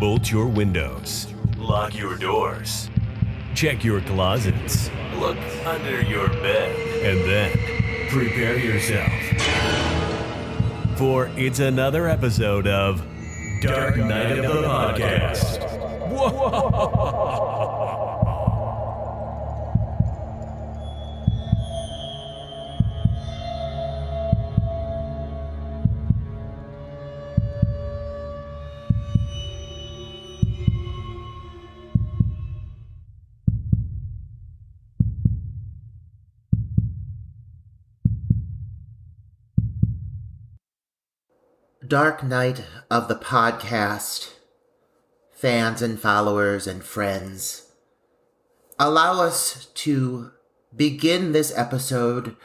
Bolt your windows. Lock your doors. Check your closets. Look under your bed. And then prepare yourself. For it's another episode of Dark Night of the Podcast. Whoa! Dark night of the podcast, fans and followers and friends. Allow us to begin this episode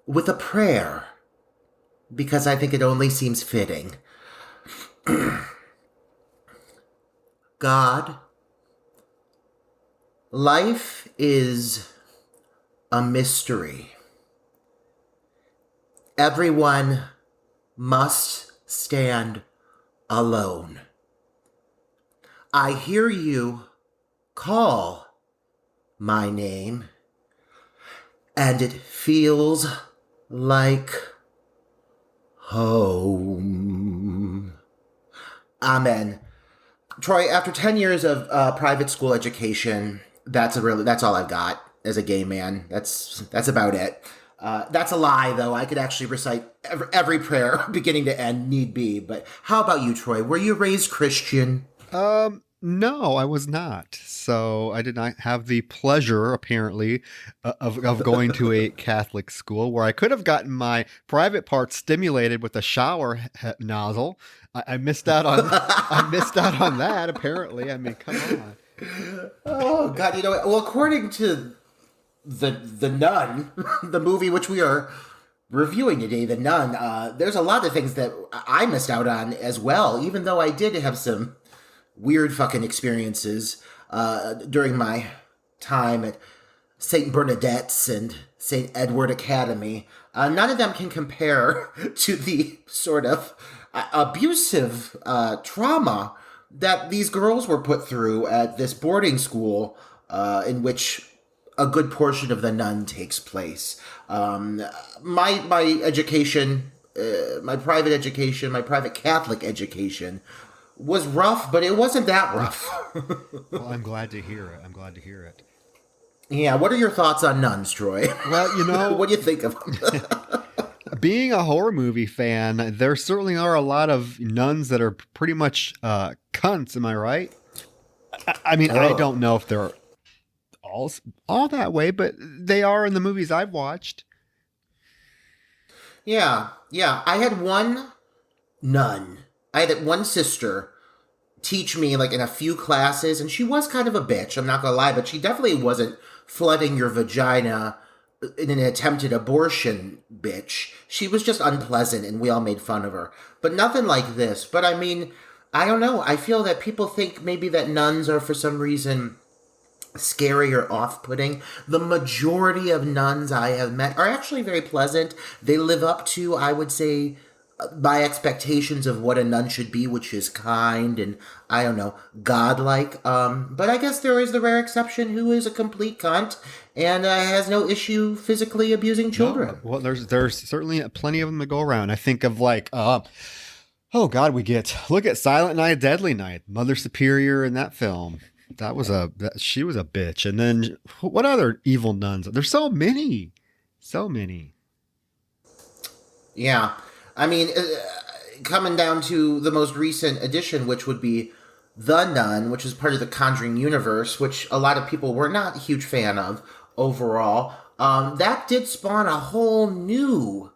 with a prayer, because I think it only seems fitting. God, life is a mystery. Everyone must stand alone. I hear you call my name, and it feels like home. Amen. Troy, after 10 years of private school education, that's all I've got as a gay man. That's about it. That's a lie, though. I could actually recite every prayer, beginning to end, need be. But how about you, Troy? Were you raised Christian? No, I was not. So I did not have the pleasure, apparently, of going to a Catholic school where I could have gotten my private part stimulated with a shower nozzle. I missed out on. I missed out on that. Apparently, I mean, come on. Oh God! You know, well, according to the Nun, the movie which we are reviewing today, The Nun, there's a lot of things that I missed out on as well, even though I did have some weird fucking experiences during my time at St. Bernadette's and St. Edward Academy. None of them can compare to the sort of abusive trauma that these girls were put through at this boarding school in which a good portion of The Nun takes place. My education, my private Catholic education was rough, but it wasn't that rough. Well, I'm glad to hear it. Yeah, what are your thoughts on nuns, Troy? Well, you know, what do you think of them? Being a horror movie fan, there certainly are a lot of nuns that are pretty much cunts. Am I right? I mean, I don't know if they're all that way, but they are in the movies I've watched. Yeah. I had one nun. I had one sister teach me like in a few classes, and she was kind of a bitch, I'm not gonna lie, but she definitely wasn't flooding your vagina in an attempted abortion bitch. She was just unpleasant, and we all made fun of her. But nothing like this. But I mean, I don't know. I feel that people think maybe that nuns are for some reason scary or off-putting. The majority of nuns I have met are actually very pleasant. They live up to, I would say, my expectations of what a nun should be, which is kind and, I don't know, godlike. But I guess there is the rare exception who is a complete cunt and has no issue physically abusing children. No, well, there's certainly plenty of them to go around. I think of like, oh God, look at Silent Night, Deadly Night, Mother Superior in that film. She was a bitch. And then what other evil nuns? There's so many. Yeah. I mean, coming down to the most recent edition, which would be The Nun, which is part of the Conjuring universe, which a lot of people were not a huge fan of overall. That did spawn a whole new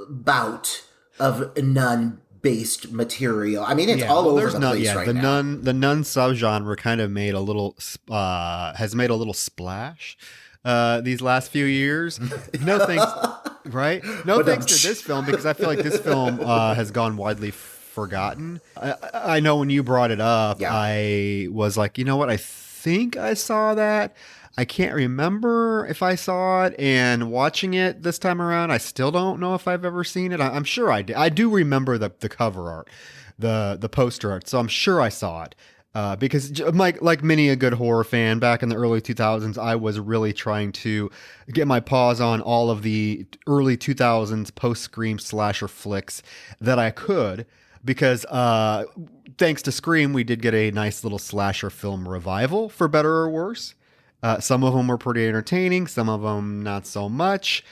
bout of nun-based material. I mean, it's all over the place right now. The nun subgenre kind of has made a little splash these last few years. No thanks, right? No thanks to this film, because I feel like this film has gone widely forgotten. I know when you brought it up, I was like, you know what? I think I saw that. I can't remember if I saw it, and watching it this time around, I still don't know if I've ever seen it. I'm sure I did. I do remember the cover art, the poster art, so I'm sure I saw it. Because like many a good horror fan back in the early 2000s, I was really trying to get my paws on all of the early 2000s post-Scream slasher flicks that I could, because thanks to Scream, we did get a nice little slasher film revival, for better or worse. Some of them were pretty entertaining, some of them not so much.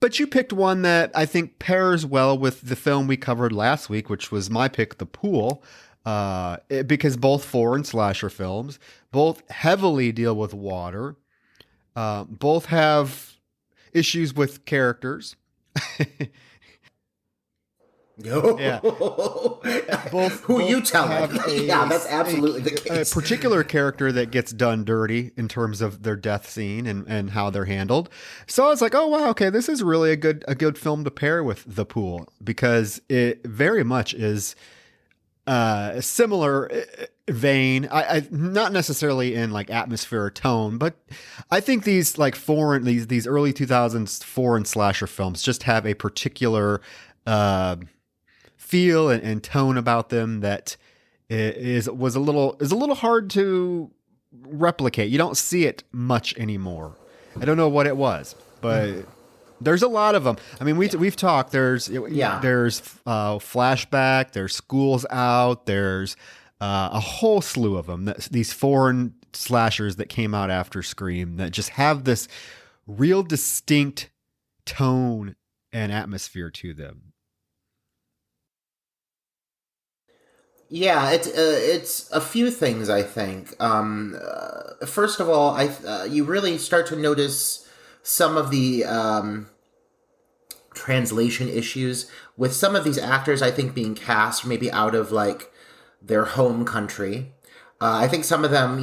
But you picked one that I think pairs well with the film we covered last week, which was my pick, The Pool. Because both foreign slasher films, both heavily deal with water, both have issues with characters. Yeah. Who you telling? Yeah, that's absolutely the case. A particular character that gets done dirty in terms of their death scene and how they're handled. So I was like, oh wow, okay, this is really a good film to pair with The Pool, because it very much is similar vein. I not necessarily in like atmosphere or tone, but I think these like these early 2000s foreign slasher films just have a particular feel and tone about them that was a little hard to replicate. You don't see it much anymore. I don't know what it was, but there's a lot of them. I mean, we've talked. There's Flashback. There's Schools Out. There's a whole slew of them. These foreign slashers that came out after Scream that just have this real distinct tone and atmosphere to them. Yeah, it's a few things, I think. First of all, you really start to notice some of the translation issues with some of these actors, I think, being cast maybe out of like their home country. I think some of them,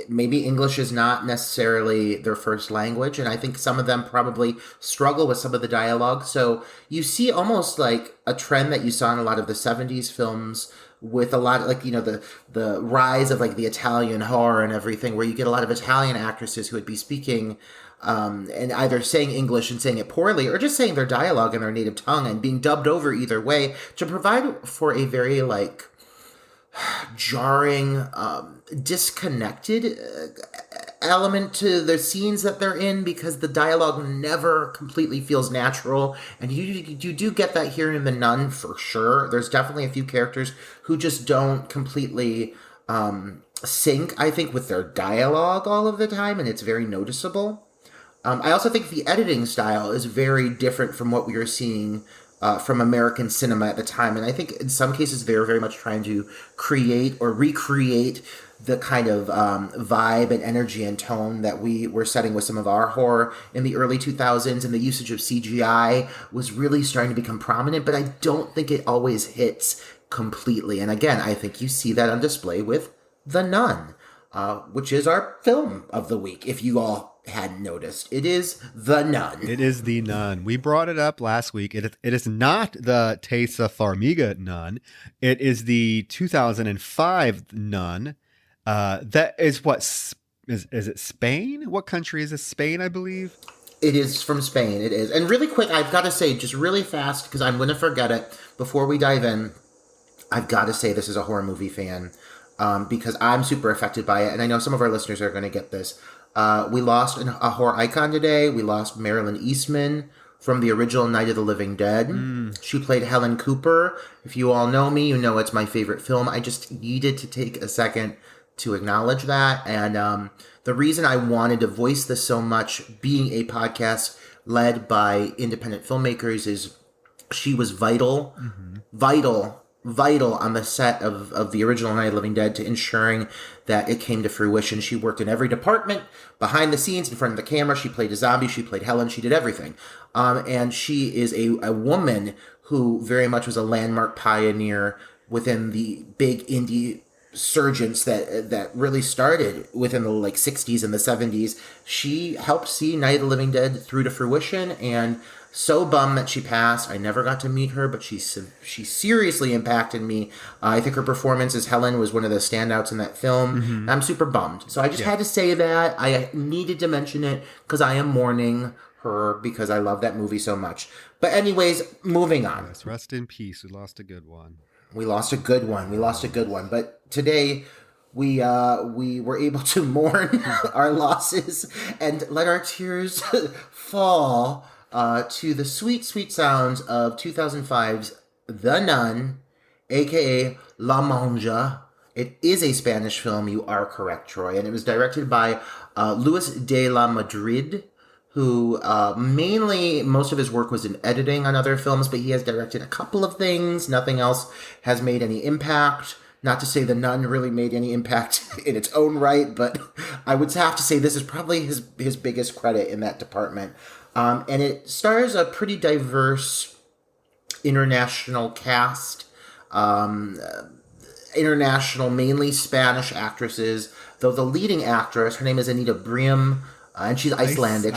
maybe English is not necessarily their first language, and I think some of them probably struggle with some of the dialogue. So you see almost like a trend that you saw in a lot of the 70s films, with a lot of like, the rise of like the Italian horror and everything, where you get a lot of Italian actresses who would be speaking and either saying English and saying it poorly, or just saying their dialogue in their native tongue and being dubbed over either way, to provide for a very like jarring, disconnected element to the scenes that they're in, because the dialogue never completely feels natural. And you do get that here in The Nun, for sure. There's definitely a few characters who just don't completely sync, I think, with their dialogue all of the time, and it's very noticeable. I also think the editing style is very different from what we were seeing from American cinema at the time. And I think in some cases they're very much trying to create or recreate the kind of vibe and energy and tone that we were setting with some of our horror in the early 2000s. And the usage of CGI was really starting to become prominent, but I don't think it always hits completely. And again, I think you see that on display with The Nun, which is our film of the week, if you all hadn't noticed. It is The Nun. It is The Nun. We brought it up last week. It is not the Tessa Farmiga Nun. It is the 2005 Nun. That is what is it Spain? What country is this? Spain, I believe. It is from Spain. It is. And really quick, I've got to say, just really fast, because I'm going to forget it before we dive in, I've got to say this is a horror movie fan, because I'm super affected by it, and I know some of our listeners are going to get this. We lost a horror icon today. We lost Marilyn Eastman from the original Night of the Living Dead. She played Helen Cooper. If you all know me, you know it's my favorite film. I just needed to take a second to acknowledge that. And the reason I wanted to voice this so much, being a podcast led by independent filmmakers, is she was vital on the set of the original Night of the Living Dead to ensuring that it came to fruition. She worked in every department, behind the scenes, in front of the camera. She played a zombie. She played Helen. She did everything. And she is a woman who very much was a landmark pioneer within the big indie surgence that really started within the like 60s and the 70s. She helped see Night of the Living Dead through to fruition, and so bummed that she passed. I never got to meet her, but she seriously impacted me. I think her performance as Helen was one of the standouts in that film. And I'm super bummed. So I just had to say that. I needed to mention it because I am mourning her because I love that movie so much. But anyways, moving on. Yes, rest in peace. We lost a good one. We lost a good one. But today we were able to mourn our losses and let our tears fall to the sweet, sweet sounds of 2005's The Nun, aka La Monja. It is a Spanish film, you are correct, Troy, and it was directed by Luis de la Madrid, who mainly, most of his work was in editing on other films, but he has directed a couple of things. Nothing else has made any impact. Not to say The Nun really made any impact in its own right, but I would have to say this is probably his biggest credit in that department. And it stars a pretty diverse international cast. International, mainly Spanish actresses, though the leading actress, her name is Anita Briem, and she's Icelandic.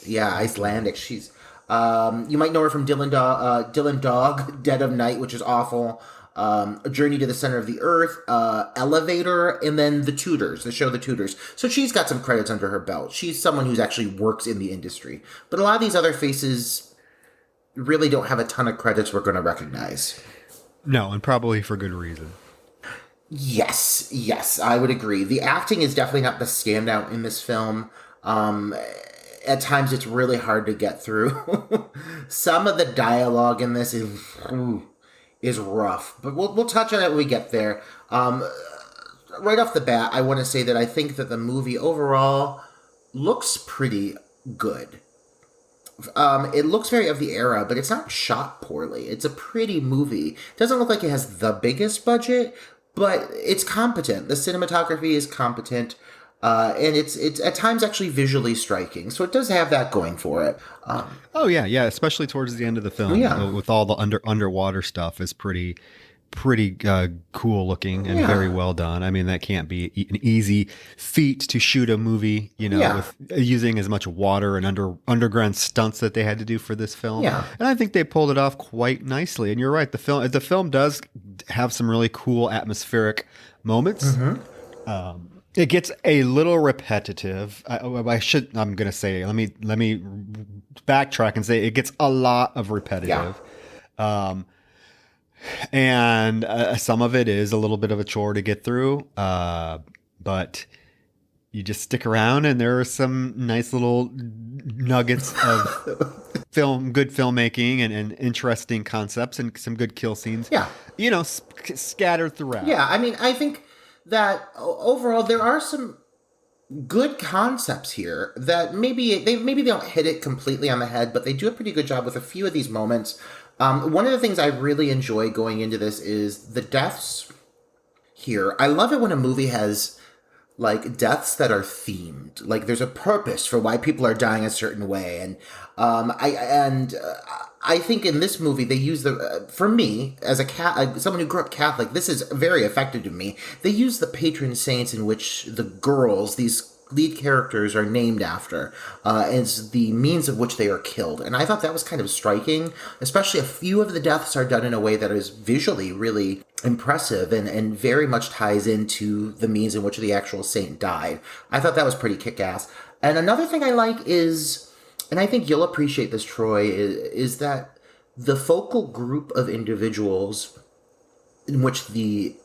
Icelandic. She's you might know her from Dylan Dog, Dead of Night, which is awful. A Journey to the Center of the Earth, Elevator, and then The Tudors, the show The Tudors. So she's got some credits under her belt. She's someone who's actually works in the industry. But a lot of these other faces really don't have a ton of credits we're going to recognize. No, and probably for good reason. Yes, I would agree. The acting is definitely not the standout in this film. At times it's really hard to get through. Some of the dialogue in this is rough, but we'll touch on it when we get there. Right off the bat, I want to say that I think that the movie overall looks pretty good. It looks very of the era, but it's not shot poorly. It's a pretty movie. It doesn't look like it has the biggest budget, but it's competent. The cinematography is competent, and it's at times actually visually striking. So it does have that going for it. Especially towards the end of the film, with all the underwater stuff is pretty cool looking and very well done. I mean, that can't be an easy feat to shoot a movie, with using as much water and underground stunts that they had to do for this film. Yeah. And I think they pulled it off quite nicely. And you're right, the film does have some really cool atmospheric moments. Mm-hmm. It gets a little repetitive. I'm going to say, let me backtrack and say it gets a lot of repetitive. Yeah. And some of it is a little bit of a chore to get through, but you just stick around and there are some nice little nuggets of good filmmaking and interesting concepts and some good kill scenes. Yeah. Scattered throughout. Yeah. I mean, I think that overall there are some good concepts here that maybe they don't hit it completely on the head, but they do a pretty good job with a few of these moments. One of the things I really enjoy going into this is the deaths here. I love it when a movie has like deaths that are themed. Like there's a purpose for why people are dying a certain way, and I think in this movie they use for me as someone who grew up Catholic, this is very effective to me. They use the patron saints in which the girls, these lead characters, are named after as the means of which they are killed. And I thought that was kind of striking, especially a few of the deaths are done in a way that is visually really impressive and very much ties into the means in which the actual saint died. I thought that was pretty kick-ass. And another thing I like is, and I think you'll appreciate this, Troy, is that the focal group of individuals in which the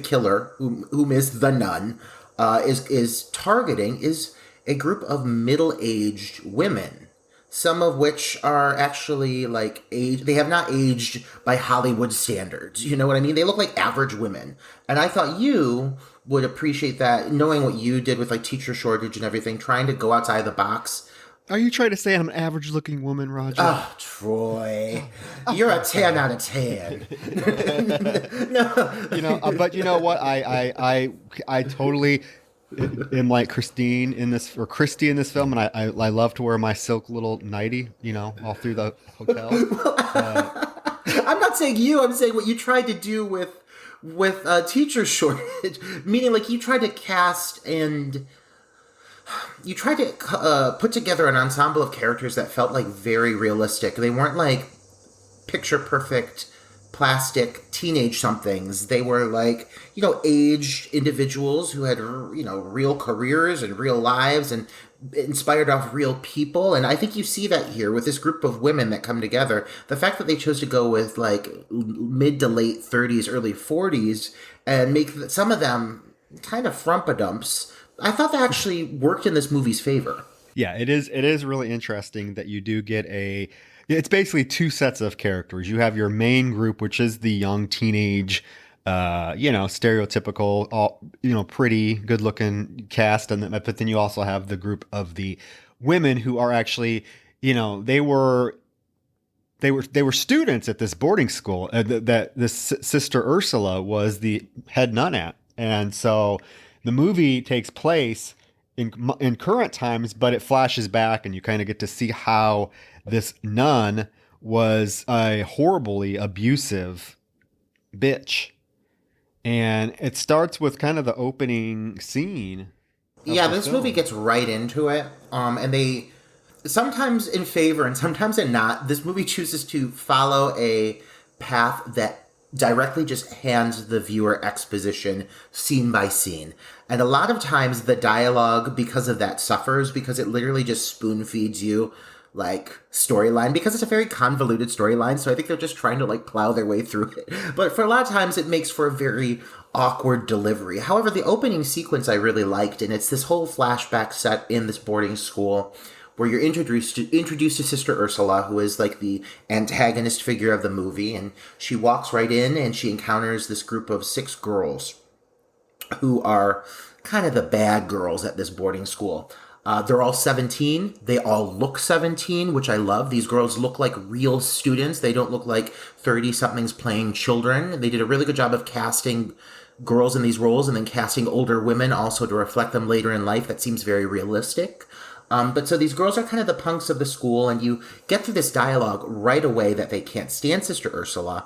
killer, whom is the nun, is targeting is a group of middle-aged women, some of which are actually like they have not aged by Hollywood standards. You know what I mean? They look like average women. And I thought you would appreciate that, knowing what you did with like teacher shortage and everything, trying to go outside the box. Are you trying to say I'm an average-looking woman, Roger? Oh, Troy, you're a 10 out of 10. No. But you know what? I totally am like Christy in this film, and I love to wear my silk little nightie, all through the hotel. I'm not saying you. I'm saying what you tried to do with teacher shortage, meaning like you tried to cast and you tried to put together an ensemble of characters that felt like very realistic. They weren't like picture perfect plastic teenage somethings. They were like, aged individuals who had, real careers and real lives and inspired off real people. And I think you see that here with this group of women that come together. The fact that they chose to go with like mid to late 30s, early 40s and make some of them kind of frumpadumps, I thought that actually worked in this movie's favor. Yeah, it is. It is really interesting that you do get it's basically two sets of characters. You have your main group, which is the young teenage, stereotypical, all, pretty good looking cast. But then you also have the group of the women who are actually, they were students at this boarding school that this sister Ursula was the head nun at. And so the movie takes place in current times, but it flashes back and you kind of get to see how this nun was a horribly abusive bitch. And it starts with kind of the opening scene. Yeah, this movie gets right into it. And they sometimes in favor and sometimes in not. This movie chooses to follow a path that directly just hands the viewer exposition scene by scene. And a lot of times the dialogue, because of that, suffers because it literally just spoon feeds you like storyline, because it's a very convoluted storyline. So I think they're just trying to like plow their way through it. But for a lot of times it makes for a very awkward delivery. However, the opening sequence I really liked, and it's this whole flashback set in this boarding school where you're introduced to Sister Ursula, who is like the antagonist figure of the movie. And she walks right in and she encounters this group of 6 girls who are kind of the bad girls at this boarding school. They're all 17. They all look 17, which I love. These girls look like real students. They don't look like 30-somethings playing children. They did a really good job of casting girls in these roles and then casting older women also to reflect them later in life. That seems very realistic. But so these girls are kind of the punks of the school, and you get through this dialogue right away that they can't stand Sister Ursula.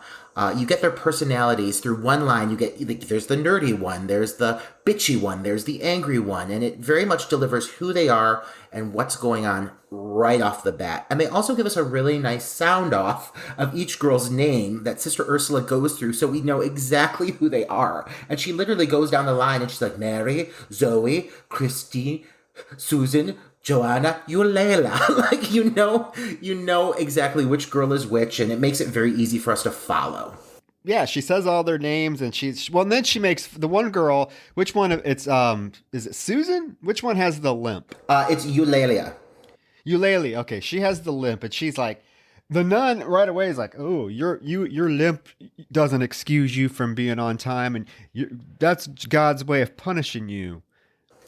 You get their personalities through one line. There's the nerdy one, there's the bitchy one, there's the angry one, and it very much delivers who they are and what's going on right off the bat. And they also give us a really nice sound off of each girl's name that Sister Ursula goes through, so we know exactly who they are. And she literally goes down the line and she's like, Mary, Zoe, Christy, Susan, Joanna, Eulalia. Like, you know exactly which girl is which, and it makes it very easy for us to follow. Yeah, she says all their names, and and then she makes the one girl. Which one? It's is it Susan? Which one has the limp? It's Eulalia. Eulalia. Okay, she has the limp, and she's like, the nun right away is like, oh, your limp doesn't excuse you from being on time, and that's God's way of punishing you.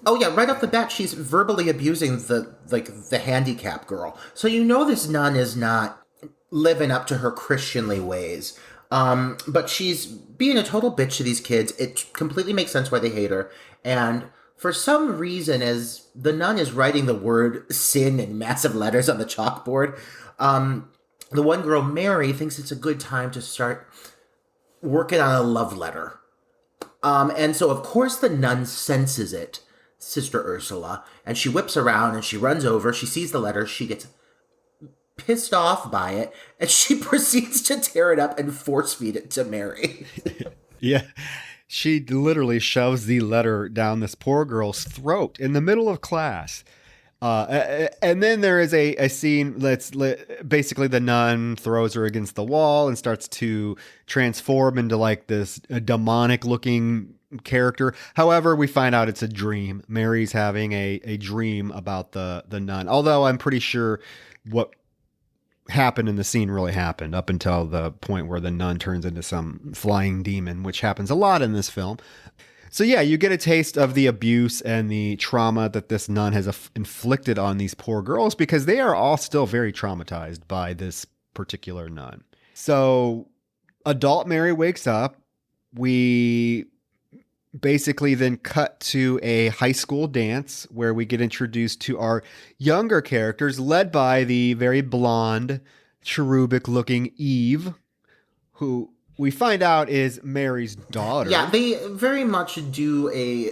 Oh yeah, right off the bat, she's verbally abusing the handicap girl. So you know this nun is not living up to her Christianly ways. But she's being a total bitch to these kids. It completely makes sense why they hate her. And for some reason, as the nun is writing the word sin in massive letters on the chalkboard, the one girl, Mary, thinks it's a good time to start working on a love letter. And so, of course, the nun senses it, Sister Ursula, and she whips around and she runs over. She sees the letter. She gets pissed off by it, and she proceeds to tear it up and force feed it to Mary. Yeah. She literally shoves the letter down this poor girl's throat in the middle of class. And then there is a scene that's basically the nun throws her against the wall and starts to transform into like this demonic looking character. However, we find out it's a dream. Mary's having a dream about the nun. Although I'm pretty sure what happened in the scene really happened up until the point where the nun turns into some flying demon, which happens a lot in this film. So yeah, you get a taste of the abuse and the trauma that this nun has inflicted on these poor girls, because they are all still very traumatized by this particular nun. So adult Mary wakes up. We basically then cut to a high school dance where we get introduced to our younger characters, led by the very blonde, cherubic looking Eve, who we find out is Mary's daughter. Yeah, they very much do a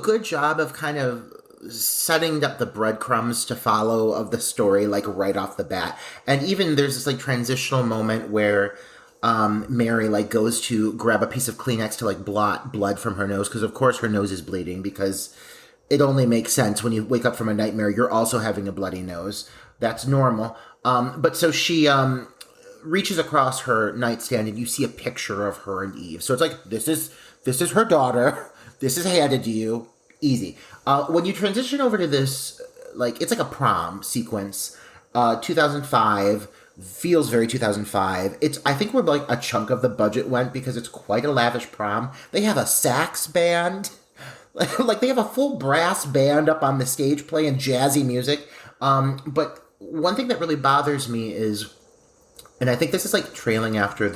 good job of kind of setting up the breadcrumbs to follow of the story, like, right off the bat. And even there's this, like, transitional moment where Mary, like, goes to grab a piece of Kleenex to, like, blot blood from her nose, because of course her nose is bleeding, because it only makes sense when you wake up from a nightmare, you're also having a bloody nose. That's normal. But so she reaches across her nightstand, and you see a picture of her and Eve. So it's like, this is her daughter. This is handed to you. Easy. When you transition over to this, like, it's like a prom sequence. 2005 feels very 2005. I think where, like, a chunk of the budget went, because it's quite a lavish prom. They have a sax band. Like, they have a full brass band up on the stage playing jazzy music. But one thing that really bothers me is, and I think this is, like, trailing after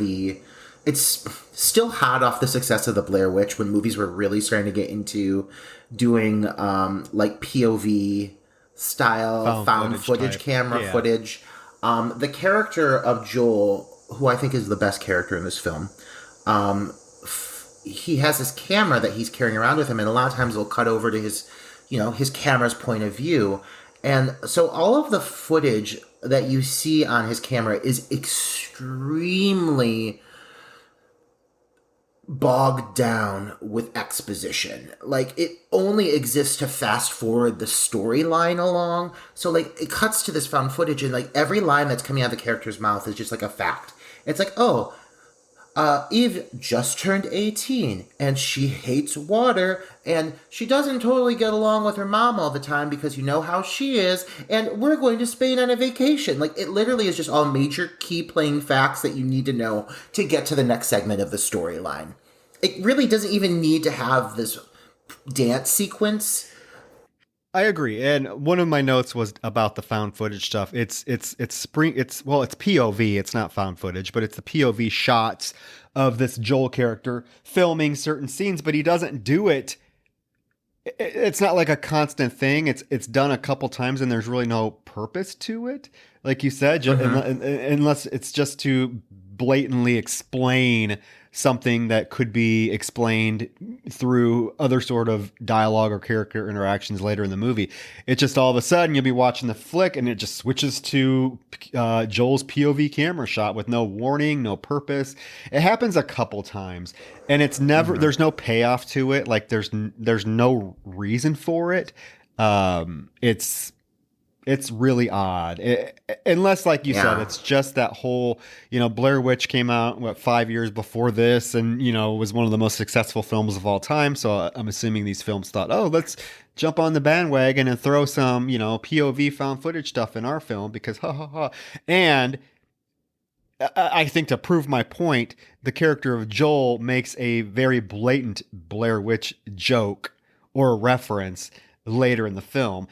it's still hot off the success of the Blair Witch, when movies were really starting to get into doing, like, POV style found footage camera footage. The character of Joel, who I think is the best character in this film, he has this camera that he's carrying around with him, and a lot of times it'll cut over to his camera's point of view. And so all of the footage that you see on his camera is extremely bogged down with exposition. Like, it only exists to fast forward the storyline along. So, like, it cuts to this found footage, and, like, every line that's coming out of the character's mouth is just, like, a fact. It's like, oh, Eve just turned 18, and she hates water, and she doesn't totally get along with her mom all the time, because you know how she is, and we're going to Spain on a vacation. Like, it literally is just all major key playing facts that you need to know to get to the next segment of the storyline. It really doesn't even need to have this dance sequence. I agree, and one of my notes was about the found footage stuff. It's POV. It's not found footage, but it's the POV shots of this Joel character filming certain scenes, but he doesn't do it. It's not like a constant thing. It's done a couple times, and there's really no purpose to it. Like you said, unless it's just to blatantly explain something that could be explained through other sort of dialogue or character interactions later in the movie. It just all of a sudden you'll be watching the flick and it just switches to Joel's POV camera shot with no warning, no purpose. It happens a couple times, and it's never there's no payoff to it. Like there's no reason for it. It's really odd. Unless, like you said, it's just that whole, Blair Witch came out, 5 years before this, and, was one of the most successful films of all time. So I'm assuming these films thought, oh, let's jump on the bandwagon and throw some, POV found footage stuff in our film because ha ha ha. And I think to prove my point, the character of Joel makes a very blatant Blair Witch joke or a reference later in the film.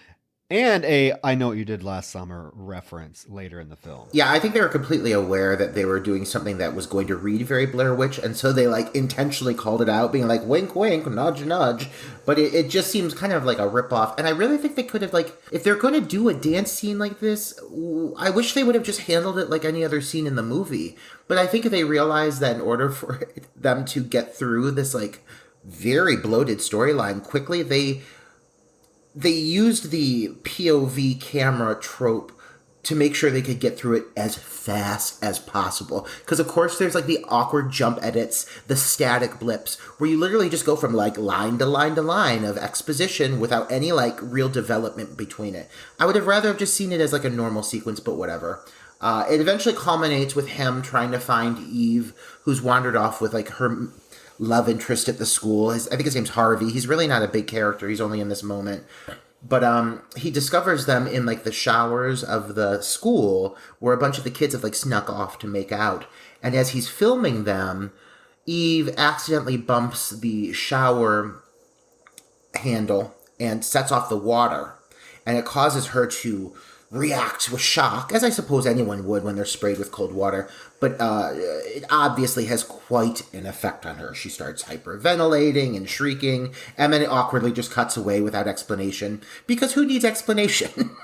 And I Know What You Did Last Summer reference later in the film. Yeah, I think they were completely aware that they were doing something that was going to read very Blair Witch, and so they, like, intentionally called it out, being like, wink, wink, nudge, nudge. But it just seems kind of like a ripoff. And I really think they could have, like, if they're going to do a dance scene like this, I wish they would have just handled it like any other scene in the movie. But I think they realized that in order for them to get through this, like, very bloated storyline quickly, they used the POV camera trope to make sure they could get through it as fast as possible. Because, of course, there's, like, the awkward jump edits, the static blips, where you literally just go from, like, line to line to line of exposition without any, like, real development between it. I would have rather have just seen it as, like, a normal sequence, but whatever. It eventually culminates with him trying to find Eve, who's wandered off with, like, her love interest at the school. I think his name's Harvey. He's really not a big character. He's only in this moment. But he discovers them in, like, the showers of the school where a bunch of the kids have, like, snuck off to make out. And as he's filming them, Eve accidentally bumps the shower handle and sets off the water. And it causes her to react with shock, as I suppose anyone would when they're sprayed with cold water. But it obviously has quite an effect on her. She starts hyperventilating and shrieking, and then it awkwardly just cuts away without explanation. Because who needs explanation?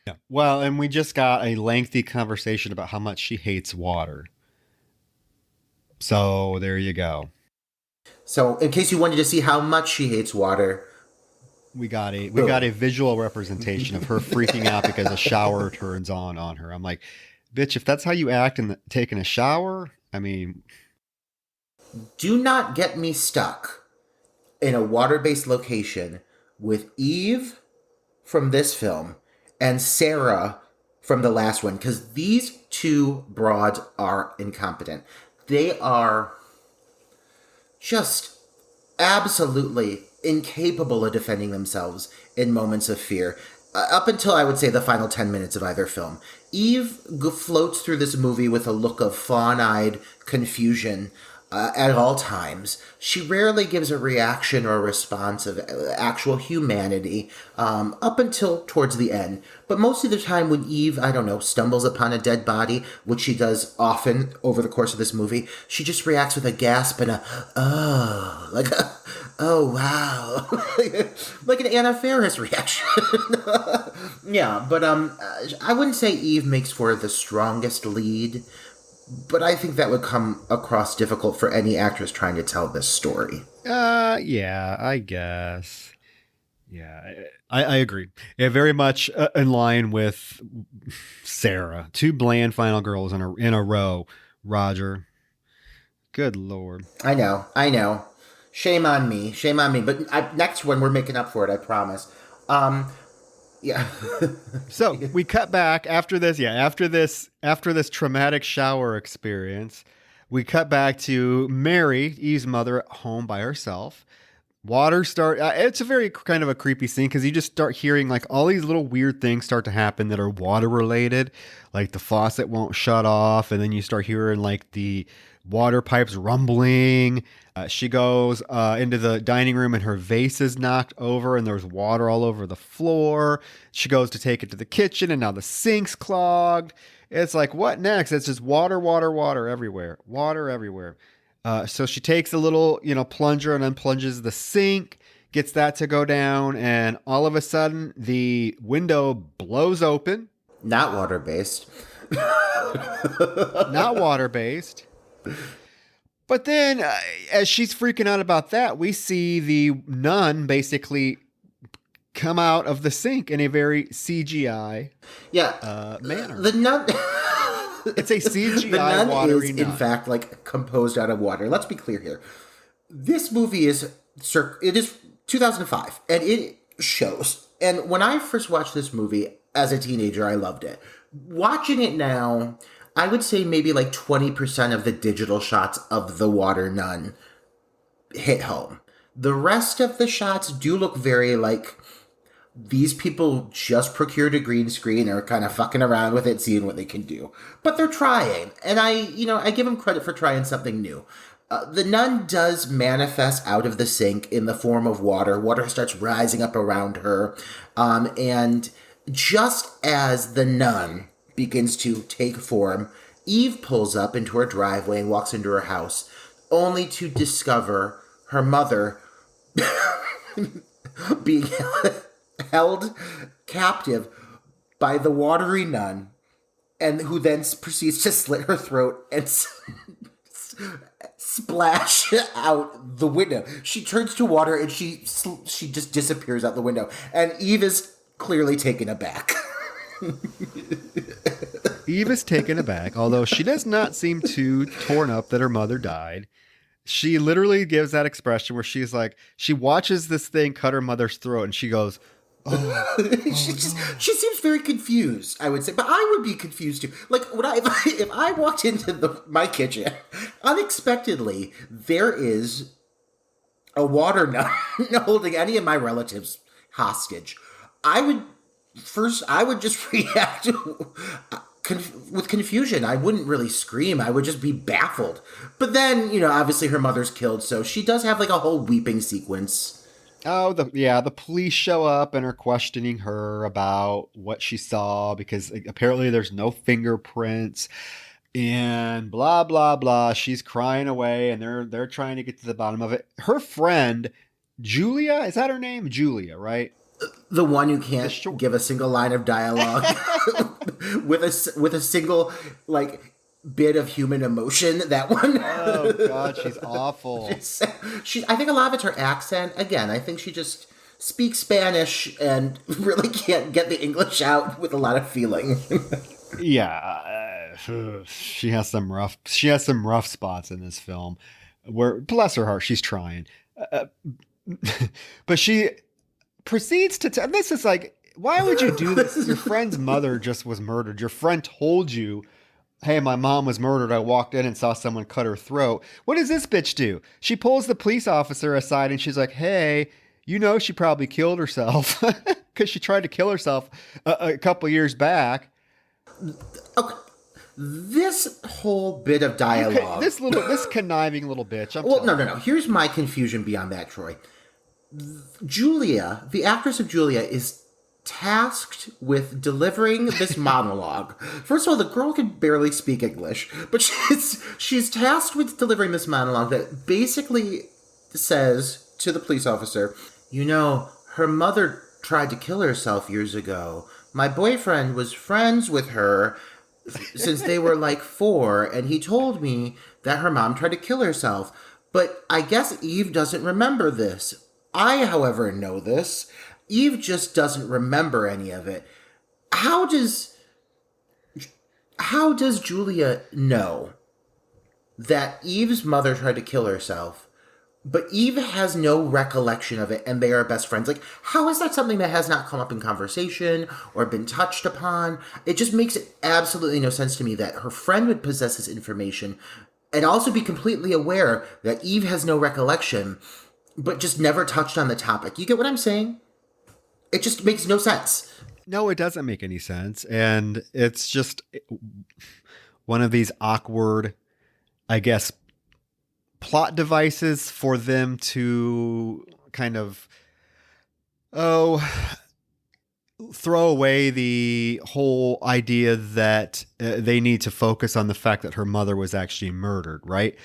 Yeah. Well, and we just got a lengthy conversation about how much she hates water. So there you go. So in case you wanted to see how much she hates water, we got a visual representation of her freaking out because a shower turns on her. I'm like, bitch, if that's how you act in taking a shower, I mean, do not get me stuck in a water-based location with Eve from this film and Sarah from the last one, because these two broads are incompetent. They are just absolutely incapable of defending themselves in moments of fear. Up until, I would say, the final 10 minutes of either film. Eve floats through this movie with a look of fawn-eyed confusion at all times. She rarely gives a reaction or a response of actual humanity up until towards the end. But most of the time when Eve, I don't know, stumbles upon a dead body, which she does often over the course of this movie, she just reacts with a gasp and a, oh, like a, oh, wow. Like an Anna Faris reaction. Yeah, but I wouldn't say Eve makes for the strongest lead, but I think that would come across difficult for any actress trying to tell this story. Yeah, I guess. Yeah, I agree. Yeah, very much in line with Sarah. Two bland final girls in a row. Roger. Good Lord. I know. Shame on me. But next one, we're making up for it, I promise. Yeah. So we cut back after this. Yeah, after this traumatic shower experience, we cut back to Mary, Eve's mother, at home by herself. Water start. It's a very kind of a creepy scene because you just start hearing like all these little weird things start to happen that are water related, like the faucet won't shut off, and then you start hearing like the water pipes rumbling. She goes into the dining room and her vase is knocked over and there's water all over the floor. She goes to take it to the kitchen and now the sink's clogged. It's like, what next? It's just water everywhere. Water everywhere. So she takes a little, plunger and unplunges the sink, gets that to go down, and all of a sudden the window blows open. Not water-based. Not water-based. But then, as she's freaking out about that, we see the nun basically come out of the sink in a very CGI manner. The nun... It's a CGI the nun watery is, nun. in fact, like composed out of water. Let's be clear here. This movie is 2005, and it shows. And when I first watched this movie as a teenager, I loved it. Watching it now, I would say maybe like 20% of the digital shots of the water nun hit home. The rest of the shots do look very like these people just procured a green screen and are kind of fucking around with it, seeing what they can do. But they're trying. And I give them credit for trying something new. The nun does manifest out of the sink in the form of water. Water starts rising up around her. And just as the nun begins to take form, Eve pulls up into her driveway and walks into her house, only to discover her mother being held captive by the watery nun, and who then proceeds to slit her throat and splash out the window. She turns to water and she just disappears out the window, and Eve is clearly taken aback. Eve is taken aback, although she does not seem too torn up that her mother died. She literally gives that expression where she's like, she watches this thing cut her mother's throat and she goes, she seems very confused, I would say, but I would be confused too. Like, if I walked into my kitchen unexpectedly, there is a water nun holding any of my relatives hostage. I would just react with confusion. I wouldn't really scream. I would just be baffled. But then, obviously her mother's killed, so she does have like a whole weeping sequence. Oh, the police show up and are questioning her about what she saw because apparently there's no fingerprints and blah, blah, blah. She's crying away and they're trying to get to the bottom of it. Her friend, Julia, is that her name? Julia, right? The one who can't give a single line of dialogue with a single, like, bit of human emotion. That one. Oh God, she's awful. I think a lot of it's her accent. Again, I think she just speak Spanish and really can't get the English out with a lot of feeling. Yeah, she has some rough spots in this film where, bless her heart, she's trying. Uh, but she proceeds to tell, this is like, why would you do this? Your friend's mother just was murdered. Your friend told you, hey, my mom was murdered. I walked in and saw someone cut her throat. What does this bitch do? She pulls the police officer aside and she's like, hey, you know, she probably killed herself because she tried to kill herself a couple years back. Okay. This whole bit of dialogue. This conniving little bitch. No. Here's my confusion beyond that, Troy. Julia, the actress of Julia, is tasked with delivering this monologue. First of all, the girl can barely speak English, but she's tasked with delivering this monologue that basically says to the police officer, you know, her mother tried to kill herself years ago. My boyfriend was friends with her since they were like 4, and he told me that her mom tried to kill herself. But I guess Eve doesn't remember this. I, however, know this. Eve just doesn't remember any of it. How does Julia know that Eve's mother tried to kill herself, but Eve has no recollection of it and they are best friends? Like, how is that something that has not come up in conversation or been touched upon? It just makes absolutely no sense to me that her friend would possess this information and also be completely aware that Eve has no recollection, but just never touched on the topic. You get what I'm saying? It just makes no sense. No, it doesn't make any sense. And it's just one of these awkward, I guess, plot devices for them to kind of, throw away the whole idea that they need to focus on the fact that her mother was actually murdered, right?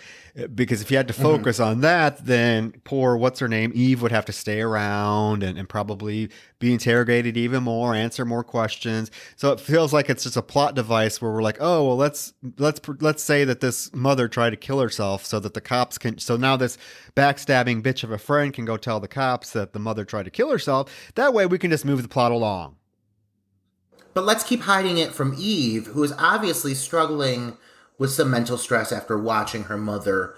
Because if you had to focus on that, then poor, what's her name, Eve would have to stay around and probably be interrogated even more, answer more questions. So it feels like it's just a plot device where we're like, oh, well, let's say that this mother tried to kill herself so that the cops can. So now this backstabbing bitch of a friend can go tell the cops that the mother tried to kill herself. That way we can just move the plot along. But let's keep hiding it from Eve, who is obviously struggling with some mental stress after watching her mother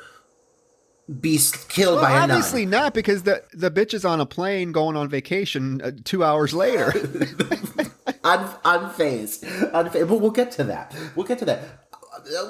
be killed by a nun. Obviously not, because the bitch is on a plane going on vacation 2 hours later. Unfazed. But we'll get to that.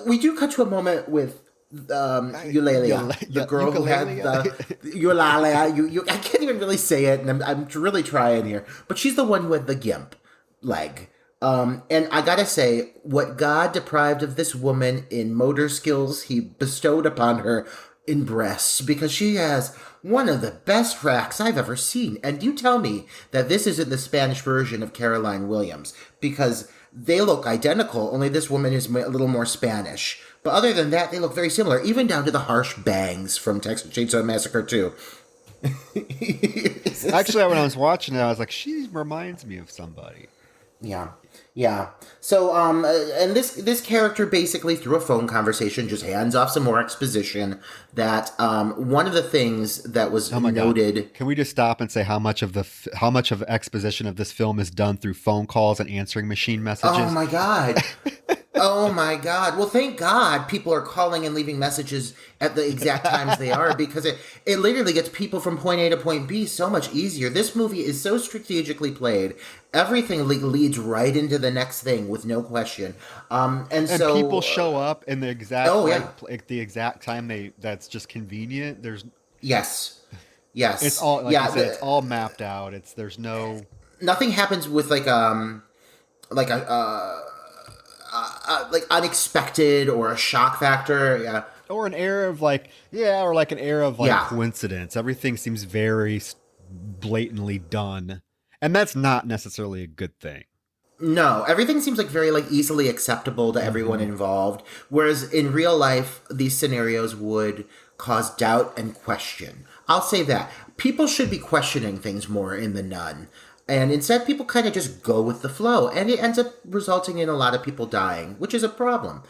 We do cut to a moment with Eulalia, the girl who had the Eulalia. I can't even really say it, and I'm really trying here. But she's the one with the gimp leg. And I gotta say, what God deprived of this woman in motor skills, he bestowed upon her in breasts, because she has one of the best racks I've ever seen. And you tell me that this isn't the Spanish version of Caroline Williams, because they look identical, only this woman is a little more Spanish. But other than that, they look very similar, even down to the harsh bangs from Texas Chainsaw Massacre 2. Actually, when I was watching it, I was like, she reminds me of somebody. Yeah. So, and this character basically, through a phone conversation, just hands off some more exposition that one of the things that was noted. God. Can we just stop and say how much of exposition of this film is done through phone calls and answering machine messages? Oh my God. Oh my God. Well, thank God people are calling and leaving messages at the exact times they are, because it literally gets people from point A to point B so much easier. This movie is so strategically played. Everything leads right into the next thing with no question. And so people show up in the exact the exact time that's just convenient. Yes. It's all like I said, it's all mapped out. There's no nothing happens with like unexpected or a shock factor. Yeah. Or an air of coincidence. Everything seems very blatantly done. And that's not necessarily a good thing. No, everything seems like very easily acceptable to everyone involved. Whereas in real life, these scenarios would cause doubt and question. I'll say that. People should be questioning things more in The Nun. And instead, people kind of just go with the flow. And it ends up resulting in a lot of people dying, which is a problem.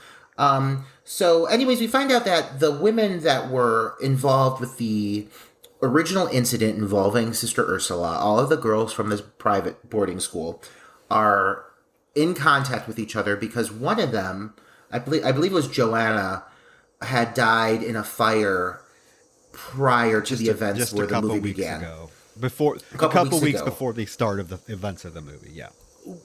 So anyways, we find out that the women that were involved with the original incident involving Sister Ursula, all of the girls from this private boarding school are in contact with each other because one of them, I believe it was Joanna, had died in a fire prior to the events where the movie began. Before a couple weeks before the start of the events of the movie, yeah.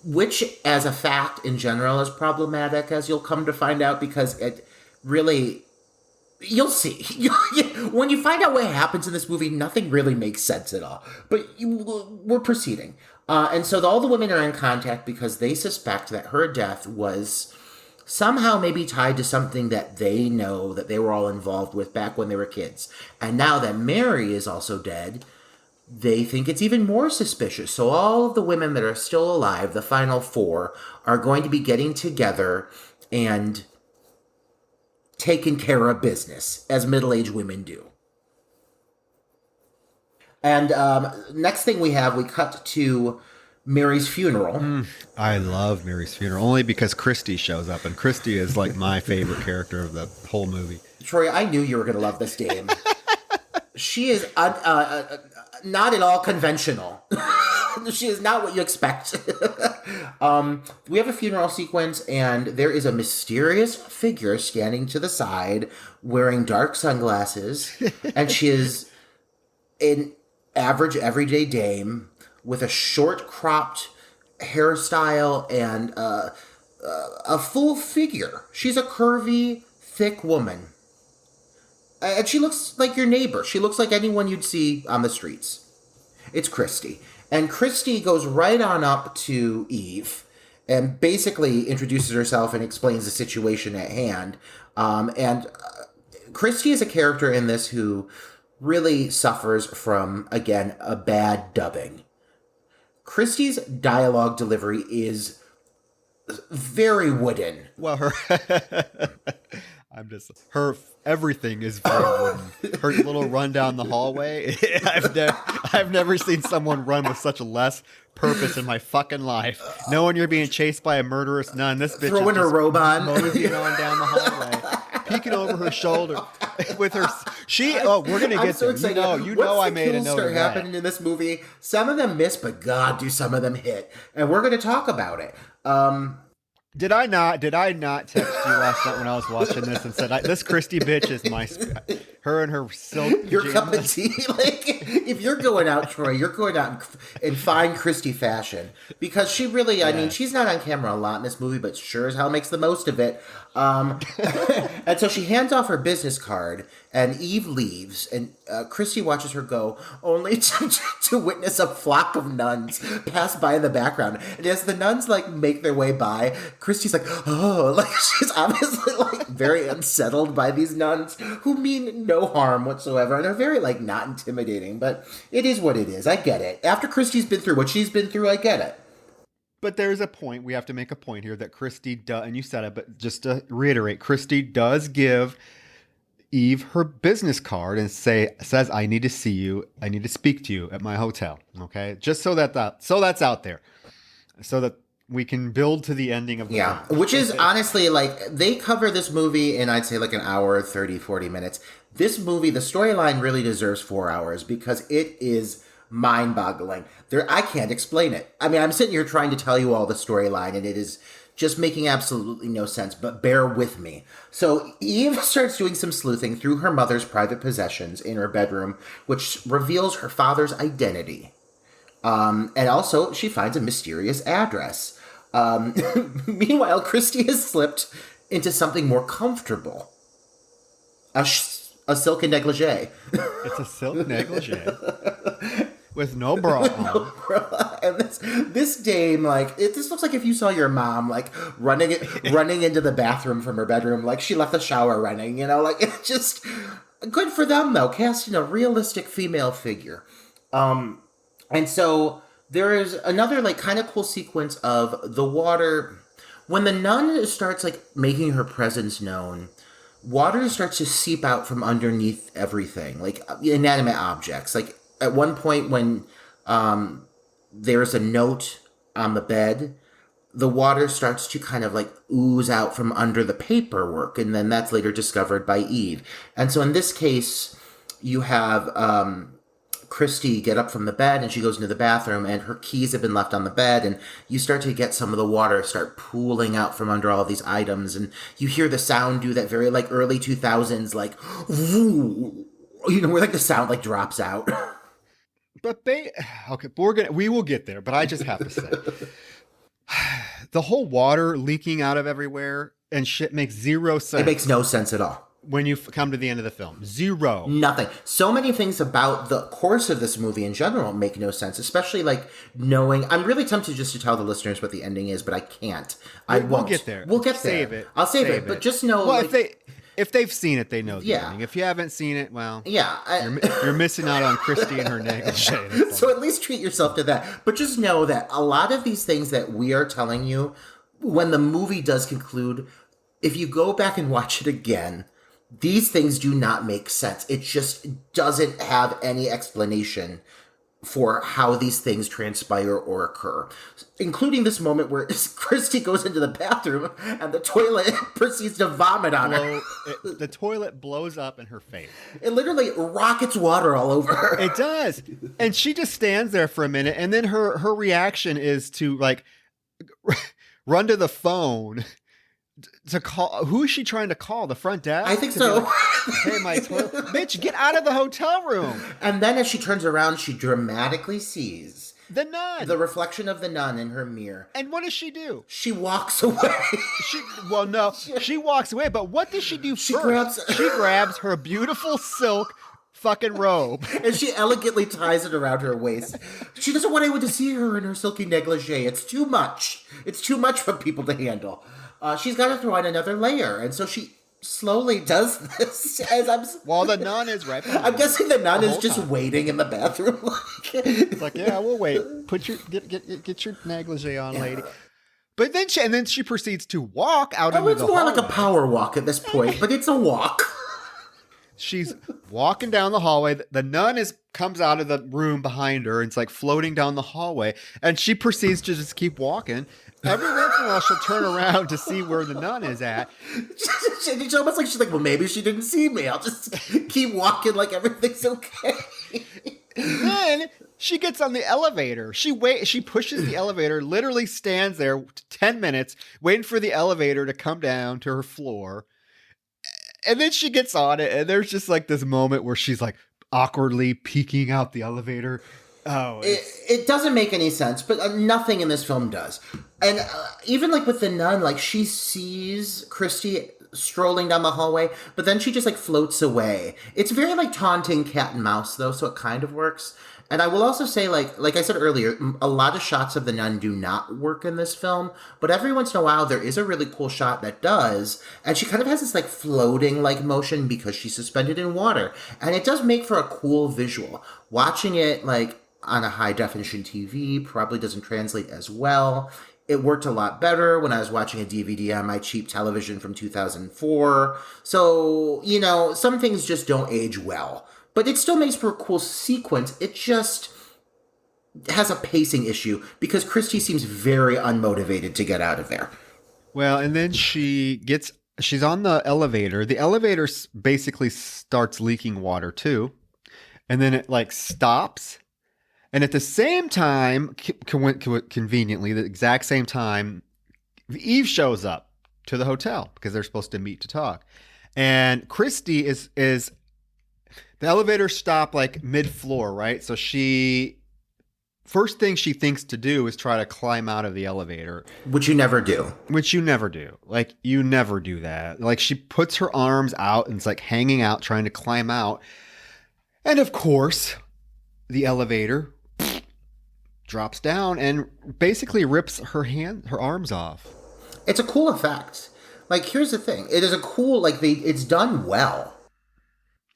Which, as a fact, in general, is problematic, as you'll come to find out, because it really... You'll see. When you find out what happens in this movie, nothing really makes sense at all. But we're proceeding. And so all the women are in contact because they suspect that her death was somehow maybe tied to something that they know that they were all involved with back when they were kids. And now that Mary is also dead, they think it's even more suspicious. So all of the women that are still alive, the final 4, are going to be getting together and taking care of business, as middle-aged women do. And next thing we cut to Mary's funeral. I love Mary's funeral, only because Christy shows up, and Christy is like my favorite character of the whole movie. Troy, I knew you were going to love this dame. She is not at all conventional. She is not what you expect. We have a funeral sequence, and there is a mysterious figure standing to the side wearing dark sunglasses, and she is an average everyday dame with a short cropped hairstyle and a full figure. She's a curvy, thick woman. And she looks like your neighbor. She looks like anyone you'd see on the streets. It's Christy. And Christy goes right on up to Eve and basically introduces herself and explains the situation at hand. Christy is a character in this who really suffers from, again, a bad dubbing. Christy's dialogue delivery is very wooden. Well, her everything is very wooden. Her little run down the hallway. I've never seen someone run with such less purpose in my fucking life. Knowing you're being chased by a murderous nun, this bitch throwing her robe on, moseying on down the hallway, peeking over her shoulder with her. We're gonna get so there. Excited. You know, I made a note start of that. happening in this movie. Some of them miss, but God, do some of them hit, and we're gonna talk about it. Did I not text you last night when I was watching this and said, this Christy bitch is her and her silk your cup of tea? Like, if you're going out, Troy, you're going out in fine Christy fashion, because she really, I mean, she's not on camera a lot in this movie, but sure as hell makes the most of it. And so she hands off her business card, and Eve leaves, and Christy watches her go, only to witness a flock of nuns pass by in the background. And as the nuns like make their way by, Christy's like, oh, like she's obviously like very unsettled by these nuns who mean no harm whatsoever and are very like not intimidating. But it is what it is. I get it. After Christy's been through what she's been through, I get it. But there's a point, we have to make a point here that Christy does, and you said it, but just to reiterate, Christy does give Eve her business card and says, I need to see you, I need to speak to you at my hotel. Okay? Just so that's out there. So that we can build to the ending of the movie. Which is honestly, like, they cover this movie in, I'd say, like an hour, 30, 40 minutes. This movie, the storyline really deserves 4 hours because it is mind-boggling. I can't explain it. I mean, I'm sitting here trying to tell you all the storyline, and it is just making absolutely no sense, but bear with me. So Eve starts doing some sleuthing through her mother's private possessions in her bedroom, which reveals her father's identity. And also, she finds a mysterious address. Meanwhile, Christy has slipped into something more comfortable. A silken negligee. It's a silk negligee. With no bra on. And this dame, like, this looks like if you saw your mom, like, running into the bathroom from her bedroom, like she left the shower running, you know? Like, it's just good for them, though, casting a realistic female figure. And so there is another, like, kind of cool sequence of the water. When the nun starts, like, making her presence known, water starts to seep out from underneath everything, like inanimate objects. Like, at one point when there's a note on the bed, the water starts to kind of like ooze out from under the paperwork, and then that's later discovered by Eve. And so in this case, you have Christy get up from the bed and she goes into the bathroom and her keys have been left on the bed, and you start to get some of the water start pooling out from under all of these items, and you hear the sound do that very like early 2000s like where like the sound like drops out. But okay, we will get there, but I just have to say the whole water leaking out of everywhere and shit makes zero sense. It makes no sense at all. When you come to the end of the film. Zero. Nothing. So many things about the course of this movie in general make no sense, especially like knowing... I'm really tempted just to tell the listeners what the ending is, but I can't. I won't. We'll get there. We'll get Save there. it. I'll save it. But just know... Well, like, if they've seen it, they know the Yeah. ending. If you haven't seen it, well... Yeah. You're missing out on Christy and her negligee. So at least treat yourself to that. But just know that a lot of these things that we are telling you, when the movie does conclude, if you go back and watch it again... These things do not make sense. It just doesn't have any explanation for how these things transpire or occur. Including this moment where Christy goes into the bathroom and the toilet proceeds to vomit on her. The toilet blows up in her face. It literally rockets water all over her. It does. And she just stands there for a minute, and then her reaction is to like run to the phone to call. Who is she trying to call? The front desk? I think so. Like, hey, my toilet. Bitch, get out of the hotel room. And then as she turns around, she dramatically sees the nun. The reflection of the nun in her mirror. And what does she do? She walks away. She walks away, but what does she do first? She grabs her beautiful silk fucking robe. And she elegantly ties it around her waist. She doesn't want anyone to see her in her silky negligee. It's too much. It's too much for people to handle. She's got to throw on another layer. And so she slowly does this while the nun is right behind I'm guessing the nun is just time. Waiting in the bathroom. It's like, yeah, we'll wait. Get your negligee on, lady. But then she proceeds to walk out into the It's more hallway. like a power walk at this point, but it's a walk. She's walking down the hallway. The nun comes out of the room behind her and it's like floating down the hallway. And she proceeds to just keep walking. Every once in a while, she'll turn around to see where the nun is at. It's almost like she's like, well, maybe she didn't see me. I'll just keep walking like everything's okay. Then she gets on the elevator. She pushes the elevator, literally stands there 10 minutes, waiting for the elevator to come down to her floor. And then she gets on it, and there's just like this moment where she's like awkwardly peeking out the elevator. Oh, it doesn't make any sense, but nothing in this film does. And even like with the nun, like she sees Christy strolling down the hallway, but then she just like floats away. It's very like taunting cat and mouse though, so it kind of works. And I will also say, like I said earlier, a lot of shots of the nun do not work in this film, but every once in a while there is a really cool shot that does, and she kind of has this like floating like motion because she's suspended in water, and it does make for a cool visual. Watching it like on a high definition TV probably doesn't translate as well. It worked a lot better when I was watching a DVD on my cheap television from 2004. So, some things just don't age well. But it still makes for a cool sequence. It just has a pacing issue because Christy seems very unmotivated to get out of there. Well, and then she's on the elevator. The elevator basically starts leaking water too. And then it like stops. And at the same time, conveniently, the exact same time, Eve shows up to the hotel because they're supposed to meet to talk. And Christy is the elevator stopped like mid-floor, right? So first thing she thinks to do is try to climb out of the elevator. Which you never do. Like, you never do that. Like, she puts her arms out and it's like hanging out, trying to climb out. And of course, the elevator drops down and basically rips her arms off. It's a cool effect. Like, here's the thing. It is a cool, it's done well.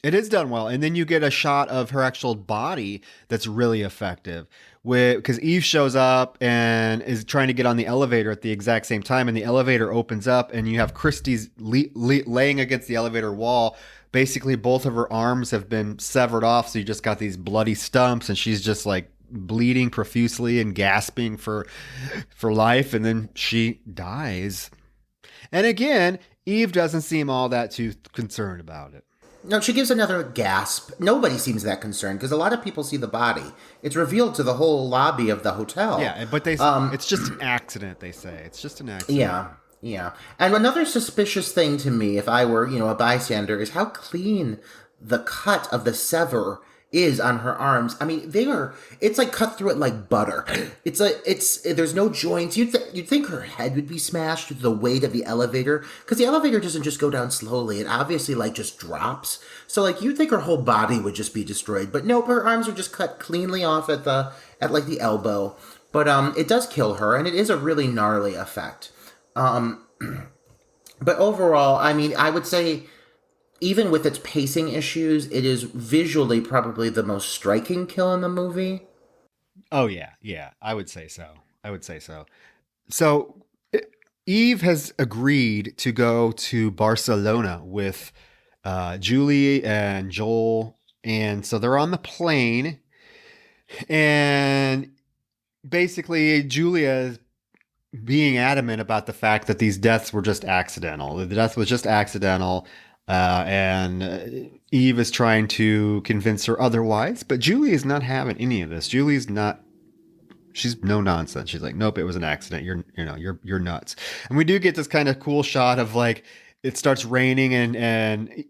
It is done well. And then you get a shot of her actual body that's really effective. Because Eve shows up and is trying to get on the elevator at the exact same time. And the elevator opens up and you have Christy's laying against the elevator wall. Basically, both of her arms have been severed off. So you just got these bloody stumps and she's just like bleeding profusely and gasping for life. And then she dies. And again, Eve doesn't seem all that too concerned about it. No, she gives another gasp. Nobody seems that concerned because a lot of people see the body. It's revealed to the whole lobby of the hotel. Yeah, but it's just an accident, they say. It's just an accident. Yeah, yeah. And another suspicious thing to me, if I were, a bystander, is how clean the cut of the sever is on her arms. I mean, it's like cut through it like butter. There's no joints. You'd think her head would be smashed with the weight of the elevator, because the elevator doesn't just go down slowly. It obviously like just drops. So like you'd think her whole body would just be destroyed, but nope, her arms are just cut cleanly off at like the elbow. But it does kill her, and it is a really gnarly effect. But overall, I mean, I would say, even with its pacing issues, it is visually probably the most striking kill in the movie. Oh, yeah, I would say so. So Eve has agreed to go to Barcelona with Julie and Joel. And so they're on the plane. And basically, Julia is being adamant about the fact that these deaths were just accidental. The death was just accidental. And Eve is trying to convince her otherwise, but Julie is not having any of this. She's no nonsense. She's like, nope, it was an accident. You're nuts. And we do get this kind of cool shot of like, it starts raining and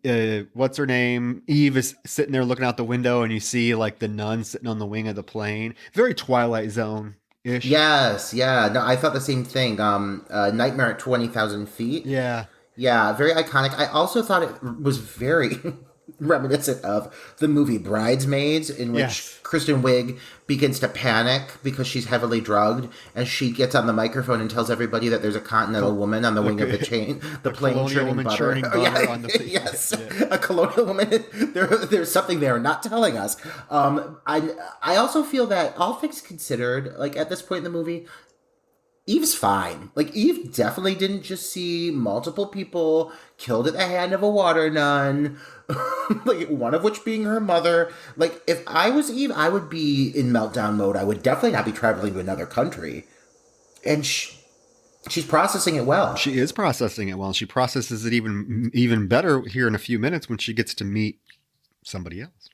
what's her name? Eve is sitting there looking out the window and you see like the nun sitting on the wing of the plane. Very Twilight Zone-ish. Yes. Yeah. No, I thought the same thing. Nightmare at 20,000 feet. Yeah. Yeah, very iconic. I also thought it was very reminiscent of the movie Bridesmaids, in which Kristen Wiig begins to panic because she's heavily drugged, and she gets on the microphone and tells everybody that there's a continental woman on the wing of the plane churning butter. On the yes, a colonial woman. There's something they're not telling us. I also feel that, all things considered, like at this point in the movie, Eve's fine. Like, Eve definitely didn't just see multiple people killed at the hand of a water nun, like one of which being her mother. Like, if I was Eve, I would be in meltdown mode. I would definitely not be traveling to another country. And she's processing it well. She is processing it well. She processes it even better here in a few minutes when she gets to meet somebody else.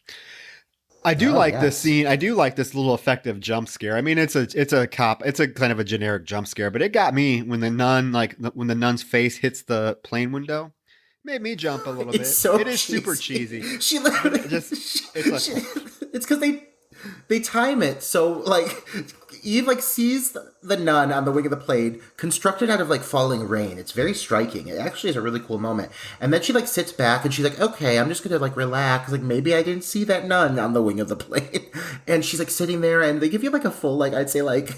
I do like this scene. I do like this little effective jump scare. I mean, it's a kind of a generic jump scare, but it got me when the nun's face hits the plane window. It made me jump a little bit. It is super cheesy. She literally it's because they time it so like Eve like sees the nun on the wing of the plane constructed out of like falling rain. It's very striking. It actually is a really cool moment. And then she like sits back and she's like, okay, I'm just gonna like relax. Like, maybe I didn't see that nun on the wing of the plane. And she's like sitting there, and they give you like a full, like, I'd say like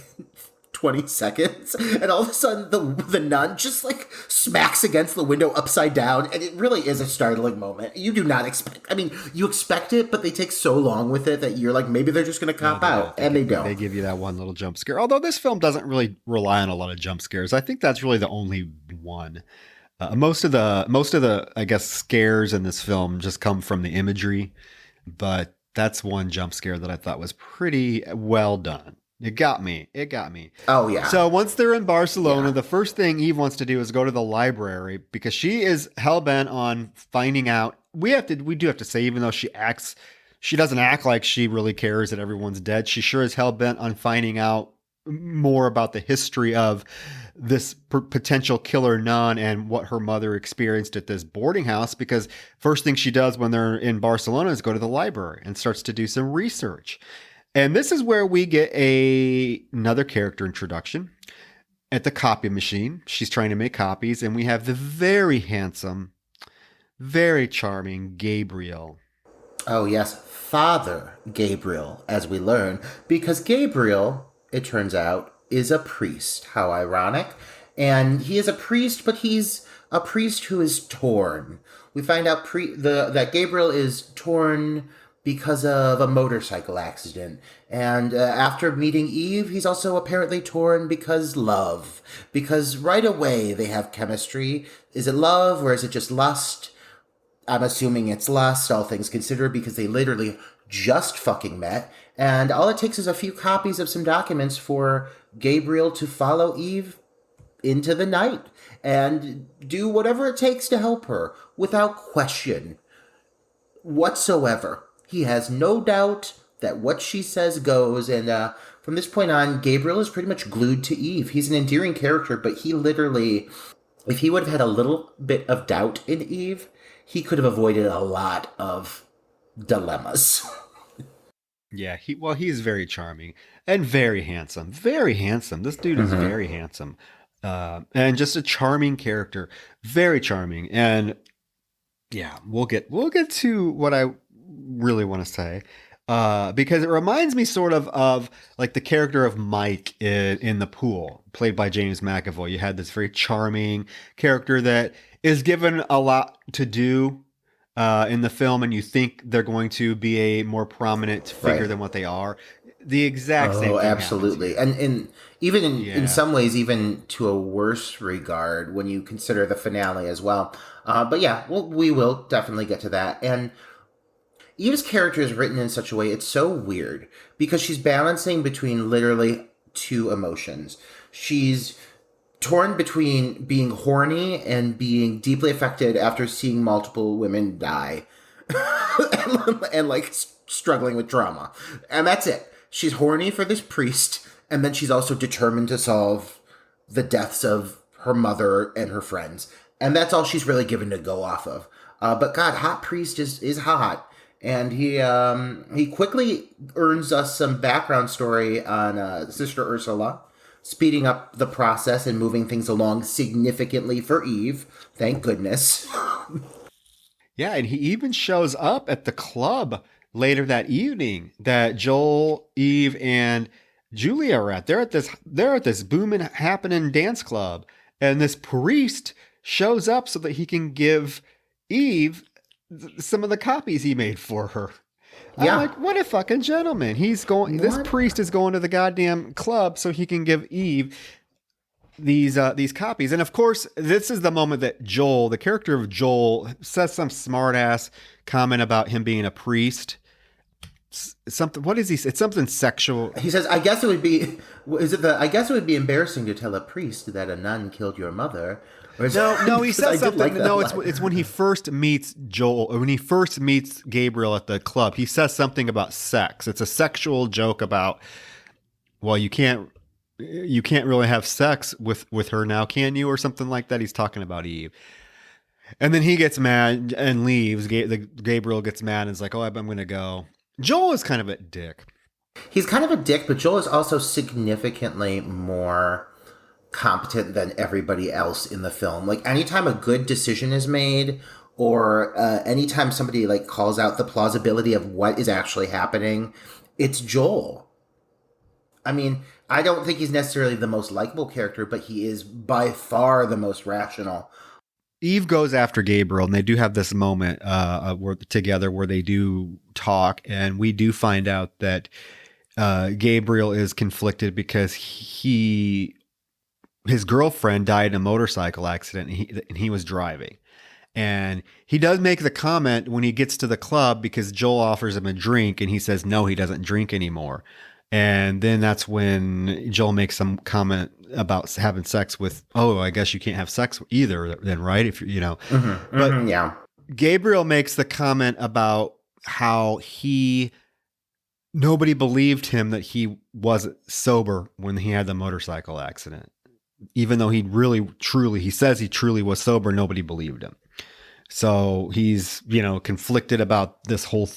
20 seconds, and all of a sudden the nun just like smacks against the window upside down, and it really is a startling moment. You do not expect, I mean, you expect it, but they take so long with it that you're like, maybe they're just gonna cop out, and they don't. They give you that one little jump scare. Although this film doesn't really rely on a lot of jump scares. I think that's really the only one. Most of the I guess scares in this film just come from the imagery, but that's one jump scare that I thought was pretty well done. It got me. Oh, yeah. So once they're in Barcelona, the first thing Eve wants to do is go to the library because she is hell-bent on finding out. We do have to say, even though she doesn't act like she really cares that everyone's dead, she sure is hell-bent on finding out more about the history of this potential killer nun and what her mother experienced at this boarding house, because first thing she does when they're in Barcelona is go to the library and starts to do some research. And this is where we get another character introduction at the copy machine. She's trying to make copies, and we have the very handsome, very charming Gabriel. Oh, yes, Father Gabriel, as we learn, because Gabriel, it turns out, is a priest. How ironic. And he is a priest, but he's a priest who is torn. We find out that Gabriel is torn because of a motorcycle accident. And after meeting Eve, he's also apparently torn because love. Because right away they have chemistry. Is it love or is it just lust? I'm assuming it's lust, all things considered, because they literally just fucking met. And all it takes is a few copies of some documents for Gabriel to follow Eve into the night and do whatever it takes to help her without question. whatsoever. He has no doubt that what she says goes, and from this point on, Gabriel is pretty much glued to Eve. He's an endearing character, but he literally, if he would have had a little bit of doubt in Eve, he could have avoided a lot of dilemmas. Yeah, he's very charming and very handsome. Very handsome. This dude is very handsome. And just a charming character. Very charming. And yeah, we'll get to what I really want to say. Because it reminds me sort of like the character of Mike in The Pool, played by James McAvoy. You had this very charming character that is given a lot to do in the film, and you think they're going to be a more prominent figure than what they are. The exact same thing. Oh, absolutely. And even in some ways, even to a worse regard when you consider the finale as well. But yeah, we will definitely get to that. And Eve's character is written in such a way, it's so weird, because she's balancing between literally two emotions. She's torn between being horny and being deeply affected after seeing multiple women die and like struggling with trauma. And that's it. She's horny for this priest, and then she's also determined to solve the deaths of her mother and her friends. And that's all she's really given to go off of. But God, hot priest is hot. And he quickly earns us some background story on Sister Ursula, speeding up the process and moving things along significantly for Eve. Thank goodness. Yeah, and he even shows up at the club later that evening that Joel, Eve, and Julia are at. They're at this booming, happening dance club, and this priest shows up so that he can give Eve some of the copies he made for her. Yeah. I'm like, what a fucking gentleman. This priest is going to the goddamn club so he can give Eve these copies. And of course, this is the moment that Joel, the character of Joel, says some smart ass comment about him being a priest. Something, what is he? It's something sexual. He says, I guess it would be embarrassing to tell a priest that a nun killed your mother. No, he says something. No, it's when he first meets Joel, or when he first meets Gabriel at the club. He says something about sex. It's a sexual joke about, well, you can't really have sex with her now, can you? Or something like that. He's talking about Eve. And then he gets mad and leaves. Gabriel gets mad and is like, oh, I'm going to go. Joel is kind of a dick. He's kind of a dick, but Joel is also significantly more competent than everybody else in the film. Like, anytime a good decision is made, or anytime somebody like calls out the plausibility of what is actually happening, it's Joel. I mean, I don't think he's necessarily the most likable character, but he is by far the most rational. Eve goes after Gabriel, and they do have this moment together where they do talk, and we do find out that Gabriel is conflicted because his girlfriend died in a motorcycle accident, and he was driving. And he does make the comment when he gets to the club, because Joel offers him a drink, and he says no, he doesn't drink anymore. And then that's when Joel makes some comment about having sex with, oh, I guess you can't have sex either then, right? If you know. Yeah. Gabriel makes the comment about how nobody believed him that he wasn't sober when he had the motorcycle accident. Even though he says he truly was sober, nobody believed him. So he's, conflicted about this whole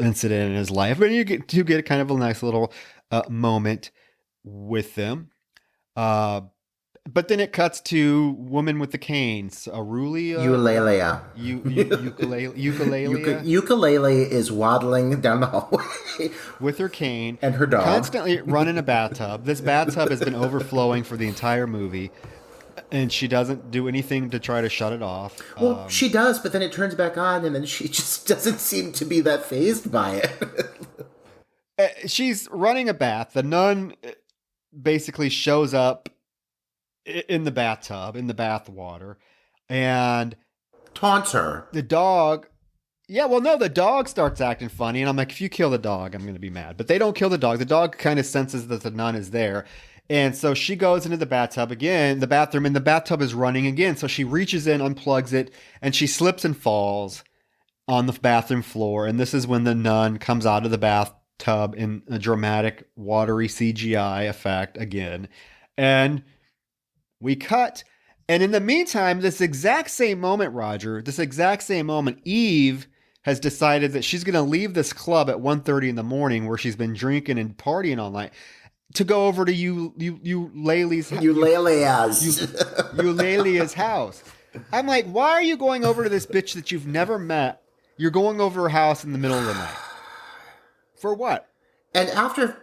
incident in his life. But you get kind of a nice little moment with them. But then it cuts to woman with the canes, Ukulele is waddling down the hallway with her cane and her dog, constantly running a bathtub. This bathtub has been overflowing for the entire movie, and she doesn't do anything to try to shut it off. Well, she does, but then it turns back on, and then she just doesn't seem to be that fazed by it. She's running a bath. The nun basically shows up in the bathtub, in the bath water, and taunts her. The dog, the dog starts acting funny, and I'm like, if you kill the dog, I'm going to be mad. But they don't kill the dog. The dog kind of senses that the nun is there, and so she goes into the bathtub again, the bathroom, and the bathtub is running again. So she reaches in, unplugs it, and she slips and falls. on the bathroom floor. And this is when the nun comes out of the bathtub in a dramatic, watery CGI effect again. And we cut. And in the meantime, this exact same moment, Roger, Eve has decided that she's going to leave this club at 1:30 in the morning where she's been drinking and partying all night to go over to Eulalia's house. I'm like, why are you going over to this bitch that you've never met? You're going over her house in the middle of the night. For what? And after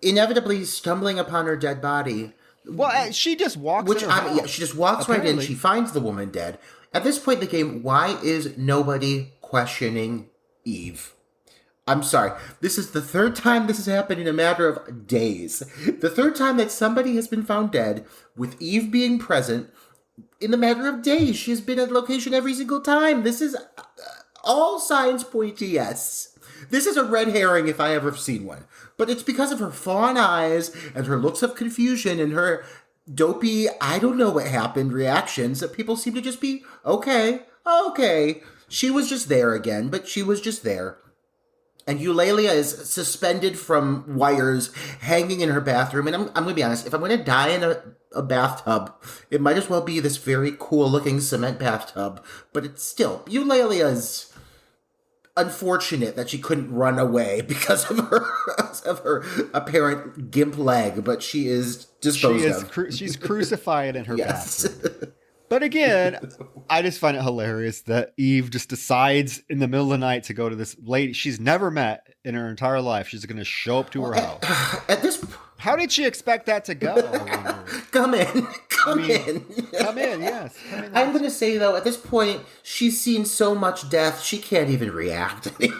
inevitably stumbling upon her dead body... Well, she just walks in her house. Yeah, she just walks right in. She finds the woman dead. At this point in the game, why is nobody questioning Eve? I'm sorry. This is the third time this has happened in a matter of days. The third time that somebody has been found dead with Eve being present in the matter of days. She has been at the location every single time. This is all signs point to yes. This is a red herring if I ever seen one. But it's because of her fawn eyes and her looks of confusion and her dopey, I don't know what happened reactions that people seem to just be, okay. She was just there again, but she was just there. And Eulalia is suspended from wires hanging in her bathroom. And I'm going to be honest, if I'm going to die in a bathtub, it might as well be this very cool looking cement bathtub. But it's still, Eulalia's unfortunate that she couldn't run away because of her apparent gimp leg, but she is disposed of. She's crucified in her bathroom. But again, I just find it hilarious that Eve just decides in the middle of the night to go to this lady she's never met in her entire life. She's going to show up to her house. How did she expect that to go? Come in. Come in, yes. I'm going to say, though, at this point, she's seen so much death, she can't even react anymore.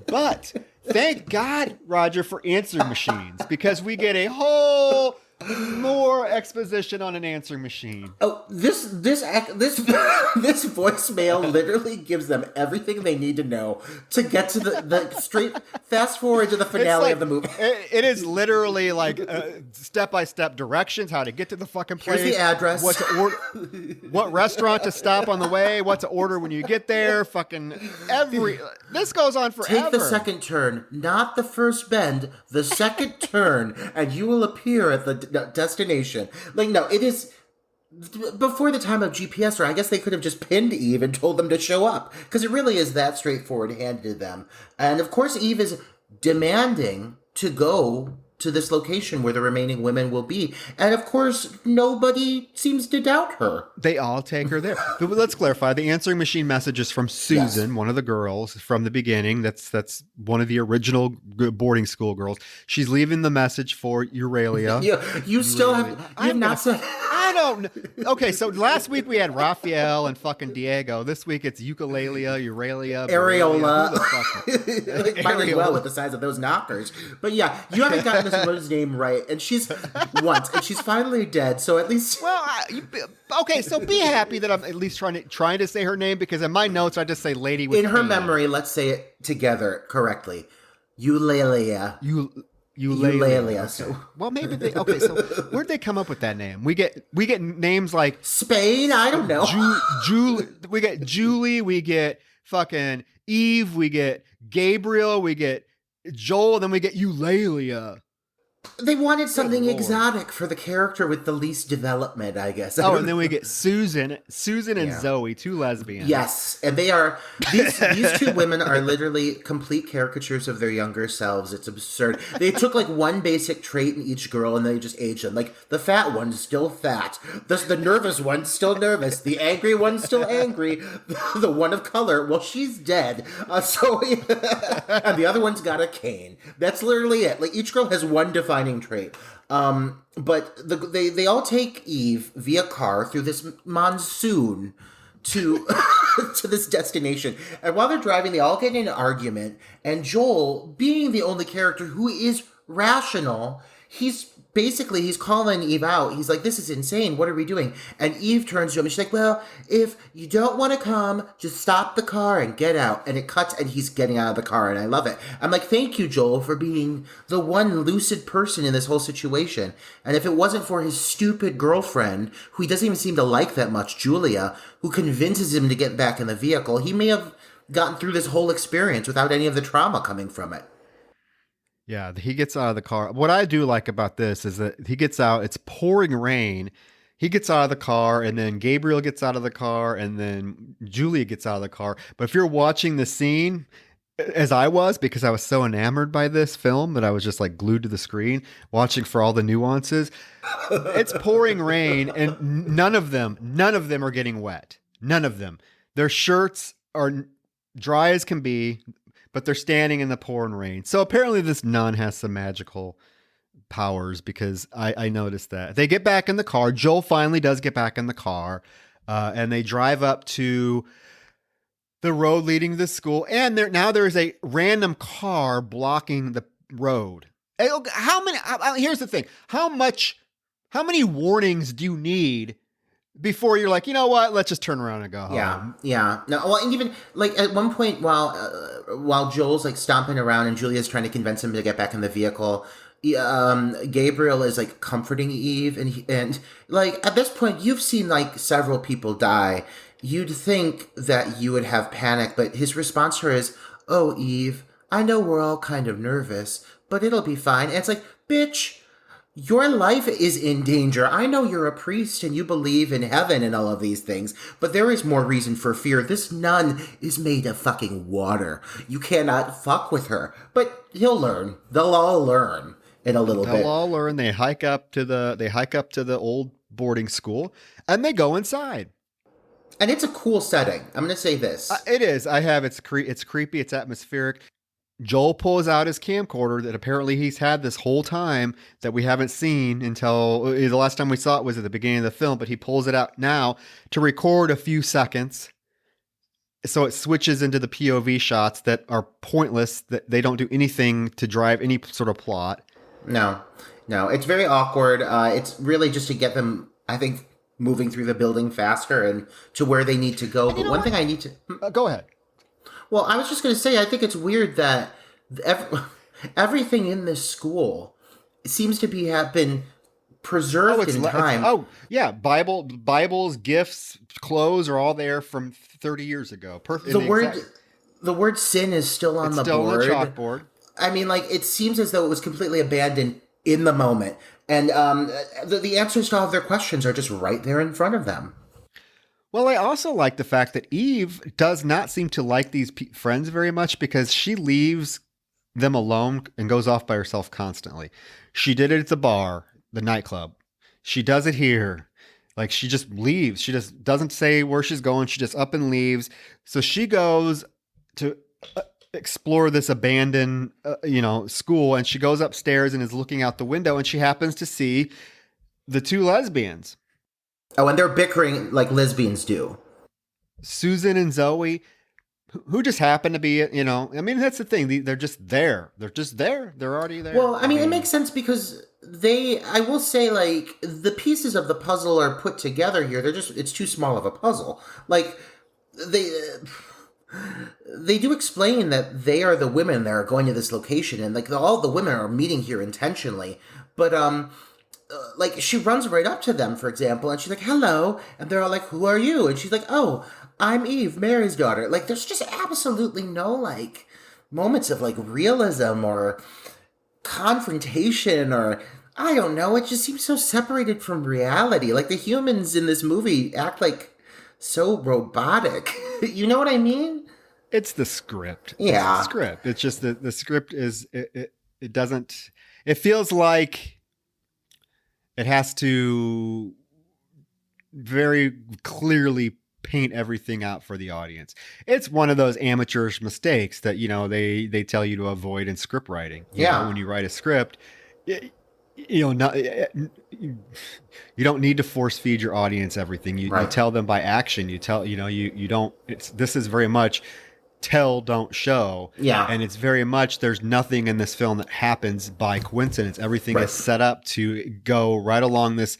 But thank God, Roger, for answering machines, because we get a whole more exposition on an answering machine. Oh, this voicemail literally gives them everything they need to know to get to the straight fast forward to the finale of the movie. It is literally like step-by-step directions, how to get to the fucking place. Here's the address. What restaurant to stop on the way, what to order when you get there, this goes on forever. Take the second turn, not the first bend, the second turn, and you will appear at the destination. Like, no, it is before the time of GPS, or I guess they could have just pinned Eve and told them to show up, because it really is that straightforward handed to them. And of course Eve is demanding to go to this location where the remaining women will be, and of course nobody seems to doubt her. They all take her there. But let's clarify, the answering machine message is from Susan, one of the girls from the beginning. That's one of the original boarding school girls. She's leaving the message for Euralia. You still have not said. I don't know. Okay, so last week we had Raphael and fucking Diego. This week it's Eulalia, Areola. Might as well with the size of those knockers. But yeah, you haven't gotten this woman's name right, and she's finally dead. So at least, okay. So be happy that I'm at least trying to say her name, because in my notes I just say lady with in her memory. Let's say it together correctly. Eulalia. Eulalia. Okay. Well, maybe they. Okay, so where'd they come up with that name? We get names like Spain. I don't know. We get Julie. We get fucking Eve. We get Gabriel. We get Joel. Then we get Eulalia. They wanted something exotic for the character with the least development, I guess. And then we get Susan and Zoe, two lesbians. Yes, and they are these two women are literally complete caricatures of their younger selves. It's absurd. They took like one basic trait in each girl and they just aged them. Like the fat one's still fat, the nervous one's still nervous, the angry one's still angry, the one of color, well, she's dead. And the other one's got a cane. That's literally it. Like each girl has one defining trait. But they all take Eve via car through this monsoon to to this destination. And while they're driving, they all get in an argument. And Joel, being the only character who is rational, he's basically he's calling Eve out. He's like, this is insane. What are we doing? And Eve turns to him and she's like, well, if you don't want to come, just stop the car and get out. And it cuts and he's getting out of the car. And I love it. I'm like, thank you, Joel, for being the one lucid person in this whole situation. And if it wasn't for his stupid girlfriend, who he doesn't even seem to like that much, Julia, who convinces him to get back in the vehicle, he may have gotten through this whole experience without any of the trauma coming from it. Yeah, he gets out of the car. What I do like about this is that he gets out, it's pouring rain. He gets out of the car, and then Gabriel gets out of the car, and then Julia gets out of the car. But if you're watching the scene, as I was, because I was so enamored by this film that I was just like glued to the screen, watching for all the nuances, it's pouring rain, and none of them are getting wet. None of them. Their shirts are dry as can be, but they're standing in the pouring rain. So apparently this nun has some magical powers, because I noticed that. They get back in the car. Joel finally does get back in the car, and they drive up to the road leading to the school. And there's a random car blocking the road. Here's the thing. How many warnings do you need before you're like, you know what, let's just turn around and go home? Yeah. No, well, and even like at one point while Joel's like stomping around and Julia's trying to convince him to get back in the vehicle, Gabriel is like comforting Eve, and like at this point you've seen like several people die. You'd think that you would have panic, but his response to her is, "Oh, Eve, I know we're all kind of nervous, but it'll be fine." And it's like, bitch, your life is in danger. I know you're a priest and you believe in heaven and all of these things, but there is more reason for fear. This nun is made of fucking water. You cannot fuck with her. But he'll learn. They'll all learn in a little bit. They'll all learn. They hike up to the old boarding school, and they go inside. And it's a cool setting. I'm going to say this. It is. It's creepy. It's atmospheric. Joel pulls out his camcorder that apparently he's had this whole time that we haven't seen until the last time we saw it was at the beginning of the film, but he pulls it out now to record a few seconds. So it switches into the POV shots that are pointless, that they don't do anything to drive any sort of plot. No, it's very awkward. It's really just to get them, I think, moving through the building faster and to where they need to go. But one thing I need to... Go ahead. Well, I was just going to say, I think it's weird that everything in this school seems to have been preserved in time. Bibles, gifts, clothes are all there from 30 years ago. The word sin is still on the board. Still on the chalkboard. I mean, like, it seems as though it was completely abandoned in the moment. And the answers to all of their questions are just right there in front of them. Well, I also like the fact that Eve does not seem to like these friends very much, because she leaves them alone and goes off by herself constantly. She did it at the bar, the nightclub. She does it here. Like, she just leaves. She just doesn't say where she's going. She just up and leaves. So she goes to explore this abandoned, school, and she goes upstairs and is looking out the window, and she happens to see the two lesbians. Oh, and they're bickering like lesbians do. Susan and Zoe, who just happen to be, I mean, that's the thing. They're just there. They're just there. They're already there. Well, I mean, it makes sense because I will say, like, the pieces of the puzzle are put together here. It's too small of a puzzle. Like, they do explain that they are the women that are going to this location, and like all the women are meeting here intentionally. But like, she runs right up to them, for example, and she's like, "Hello," and they're all like, "Who are you?" And she's like, "Oh, I'm Eve, Mary's daughter." Like, there's just absolutely no like moments of like realism or confrontation, or I don't know. It just seems so separated from reality. Like, the humans in this movie act like so robotic. You know what I mean? It's the script. Yeah. It's the script. It's just the script is, it doesn't, it feels like it has to very clearly paint everything out for the audience. It's one of those amateurish mistakes that, they tell you to avoid in script writing. You know, when you write a script, you don't need to force feed your audience everything. You tell them by action. You tell, you don't, this is very much, tell, don't show. Yeah. And it's very much, there's nothing in this film that happens by coincidence. Everything Right. is set up to go right along this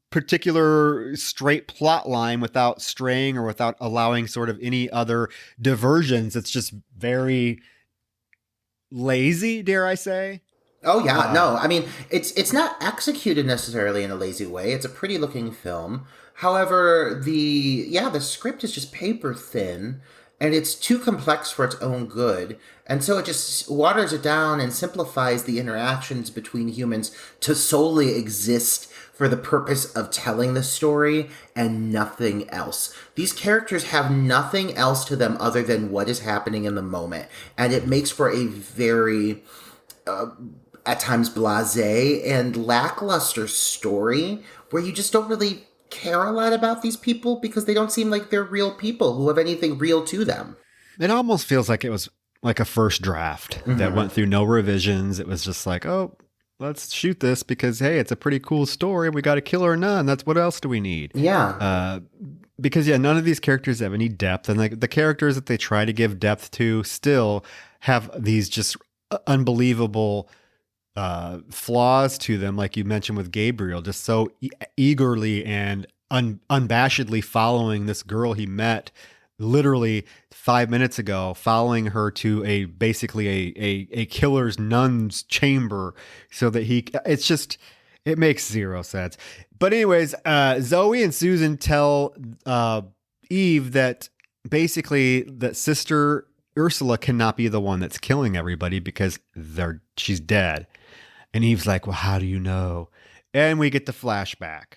particular straight plot line without straying or without allowing sort of any other diversions. It's just very lazy, dare I say. Oh yeah, no. I mean, it's not executed necessarily in a lazy way. It's a pretty looking film. However, the script is just paper thin, and it's too complex for its own good. And so it just waters it down and simplifies the interactions between humans to solely exist for the purpose of telling the story and nothing else. These characters have nothing else to them other than what is happening in the moment, and it makes for a very at times blasé and lackluster story where you just don't really care a lot about these people because they don't seem like they're real people who have anything real to them. It almost feels like it was like a first draft that went through no revisions. It was just like, oh, let's shoot this because, hey, it's a pretty cool story. We got a killer nun. That's what else do we need? Yeah. Because, yeah, none of these characters have any depth. And like the characters that they try to give depth to still have these just unbelievable flaws to them, like you mentioned with Gabriel, just so eagerly and unabashedly following this girl he met literally 5 minutes ago, following her to basically a killer's nun's chamber so that it makes zero sense. But anyways, Zoe and Susan tell Eve that basically that Sister Ursula cannot be the one that's killing everybody because she's dead. And Eve's like, well, how do you know? And we get the flashback.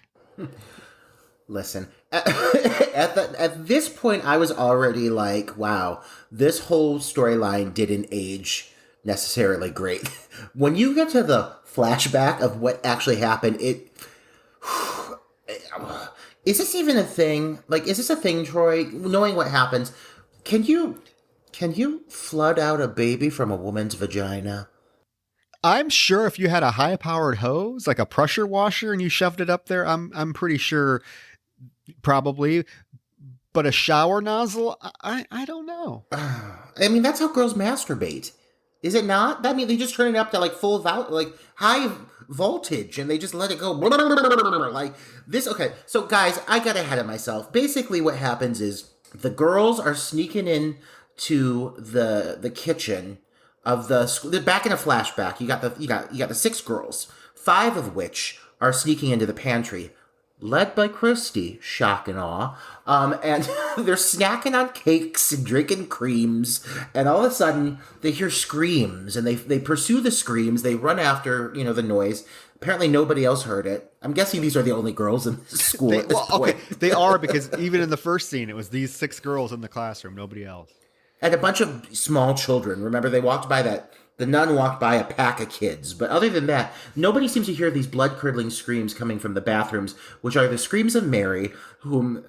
Listen, at this point, I was already like, wow, this whole storyline didn't age necessarily great. When you get to the flashback of what actually happened, is this even a thing? Like, is this a thing, Troy? Knowing what happens, can you flood out a baby from a woman's vagina? I'm sure if you had a high-powered hose, like a pressure washer, and you shoved it up there, I'm pretty sure probably. But a shower nozzle, I don't know. I mean, that's how girls masturbate. Is it not? I mean, they just turn it up to like like high voltage and they just let it go like this. Okay, so guys, I got ahead of myself. Basically what happens is the girls are sneaking in to the kitchen of the school. They're back in a flashback. You got the 6 girls, 5 of which are sneaking into the pantry, led by Christy, shock and awe. And they're snacking on cakes and drinking creams, and all of a sudden they hear screams, and they pursue the screams. They run after, the noise. Apparently nobody else heard it. I'm guessing these are the only girls in the school at this point. Okay, they are, because even in the first scene, it was these 6 girls in the classroom, nobody else. And a bunch of small children. Remember, the nun walked by a pack of kids. But other than that, nobody seems to hear these blood-curdling screams coming from the bathrooms, which are the screams of Mary, whom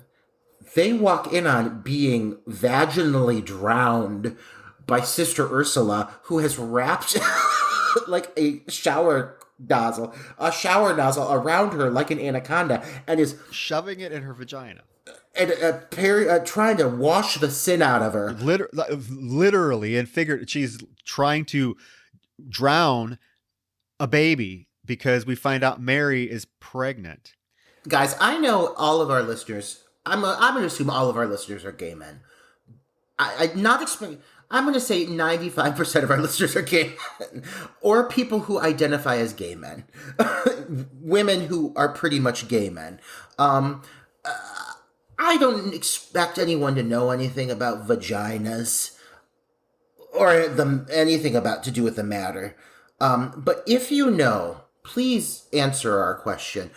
they walk in on being vaginally drowned by Sister Ursula, who has wrapped like a shower nozzle around her like an anaconda and is shoving it in her vagina. And trying to wash the sin out of her. Literally and figured, she's trying to drown a baby because we find out Mary is pregnant. Guys, I know all of our listeners. I'm going to assume all of our listeners are gay men. I'm going to say 95% of our listeners are gay men, or people who identify as gay men, women who are pretty much gay men. I don't expect anyone to know anything about vaginas or anything to do with the matter. But if you know, please answer our question.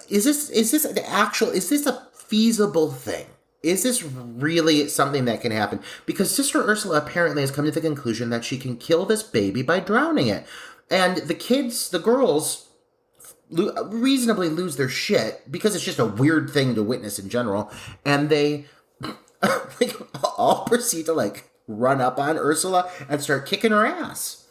Is this a feasible thing? Is this really something that can happen? Because Sister Ursula apparently has come to the conclusion that she can kill this baby by drowning it. And the girls, reasonably lose their shit because it's just a weird thing to witness in general, and they all proceed to run up on Ursula and start kicking her ass.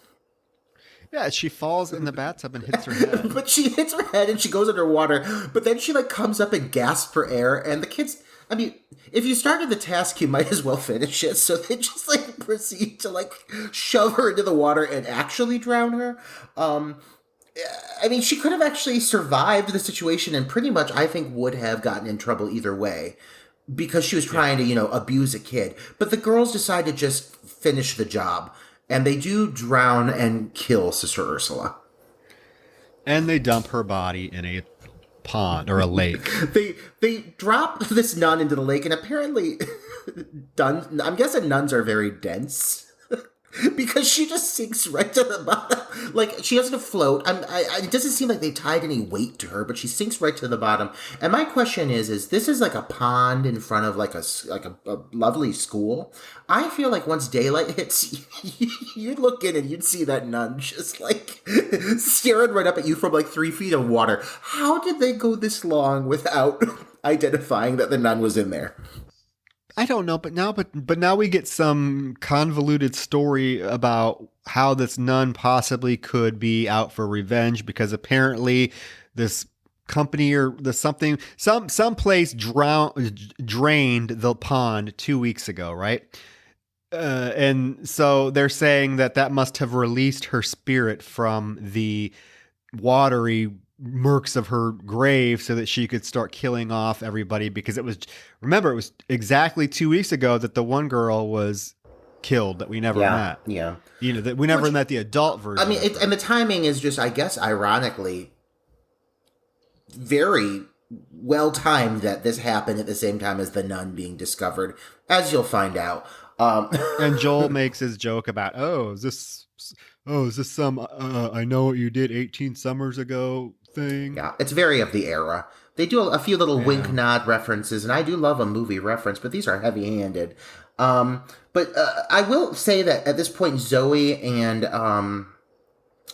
Yeah, she falls in the bathtub and hits her head. But she hits her head and she goes underwater, but then she comes up and gasps for air, and the kids, I mean, if you started the task, you might as well finish it. So they just like proceed to like shove her into the water and actually drown her. I mean, she could have actually survived the situation and pretty much, I think, would have gotten in trouble either way because she was trying to, abuse a kid. But the girls decide to just finish the job, and they do drown and kill Sister Ursula. And they dump her body in a pond or a lake. They drop this nun into the lake, and apparently, I'm guessing nuns are very dense. Because she just sinks right to the bottom. Like, she doesn't float. It doesn't seem like they tied any weight to her, but she sinks right to the bottom. And my question is this is like a pond in front of like a lovely school. I feel like once daylight hits, you'd look in and you'd see that nun just like staring right up at you from like 3 feet of water. How did they go this long without identifying that the nun was in there? I don't know, but now we get some convoluted story about how this nun possibly could be out for revenge because apparently this company or some place drained the pond 2 weeks ago, right? And so they're saying that must have released her spirit from the watery murks of her grave so that she could start killing off everybody because it was exactly 2 weeks ago that the one girl was killed that we never met. Yeah. That we never met the adult version. I mean, and the timing is just, I guess, ironically, very well timed that this happened at the same time as the nun being discovered, as you'll find out. And Joel makes his joke about, is this some I know what you did 18 summers ago thing? Yeah, it's very of the era. They do a few little wink nod references, and I do love a movie reference, but these are heavy-handed. But I will say that at this point, Zoe and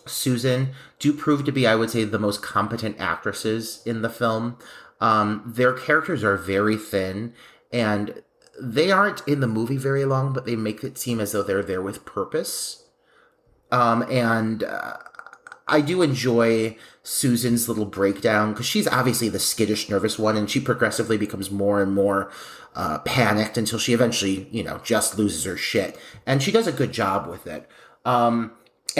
Susan do prove to be, I would say, the most competent actresses in the film. Their characters are very thin, and they aren't in the movie very long, but they make it seem as though they're there with purpose. I do enjoy Susan's little breakdown because she's obviously the skittish, nervous one, and she progressively becomes more and more panicked until she eventually, just loses her shit. And she does a good job with it. And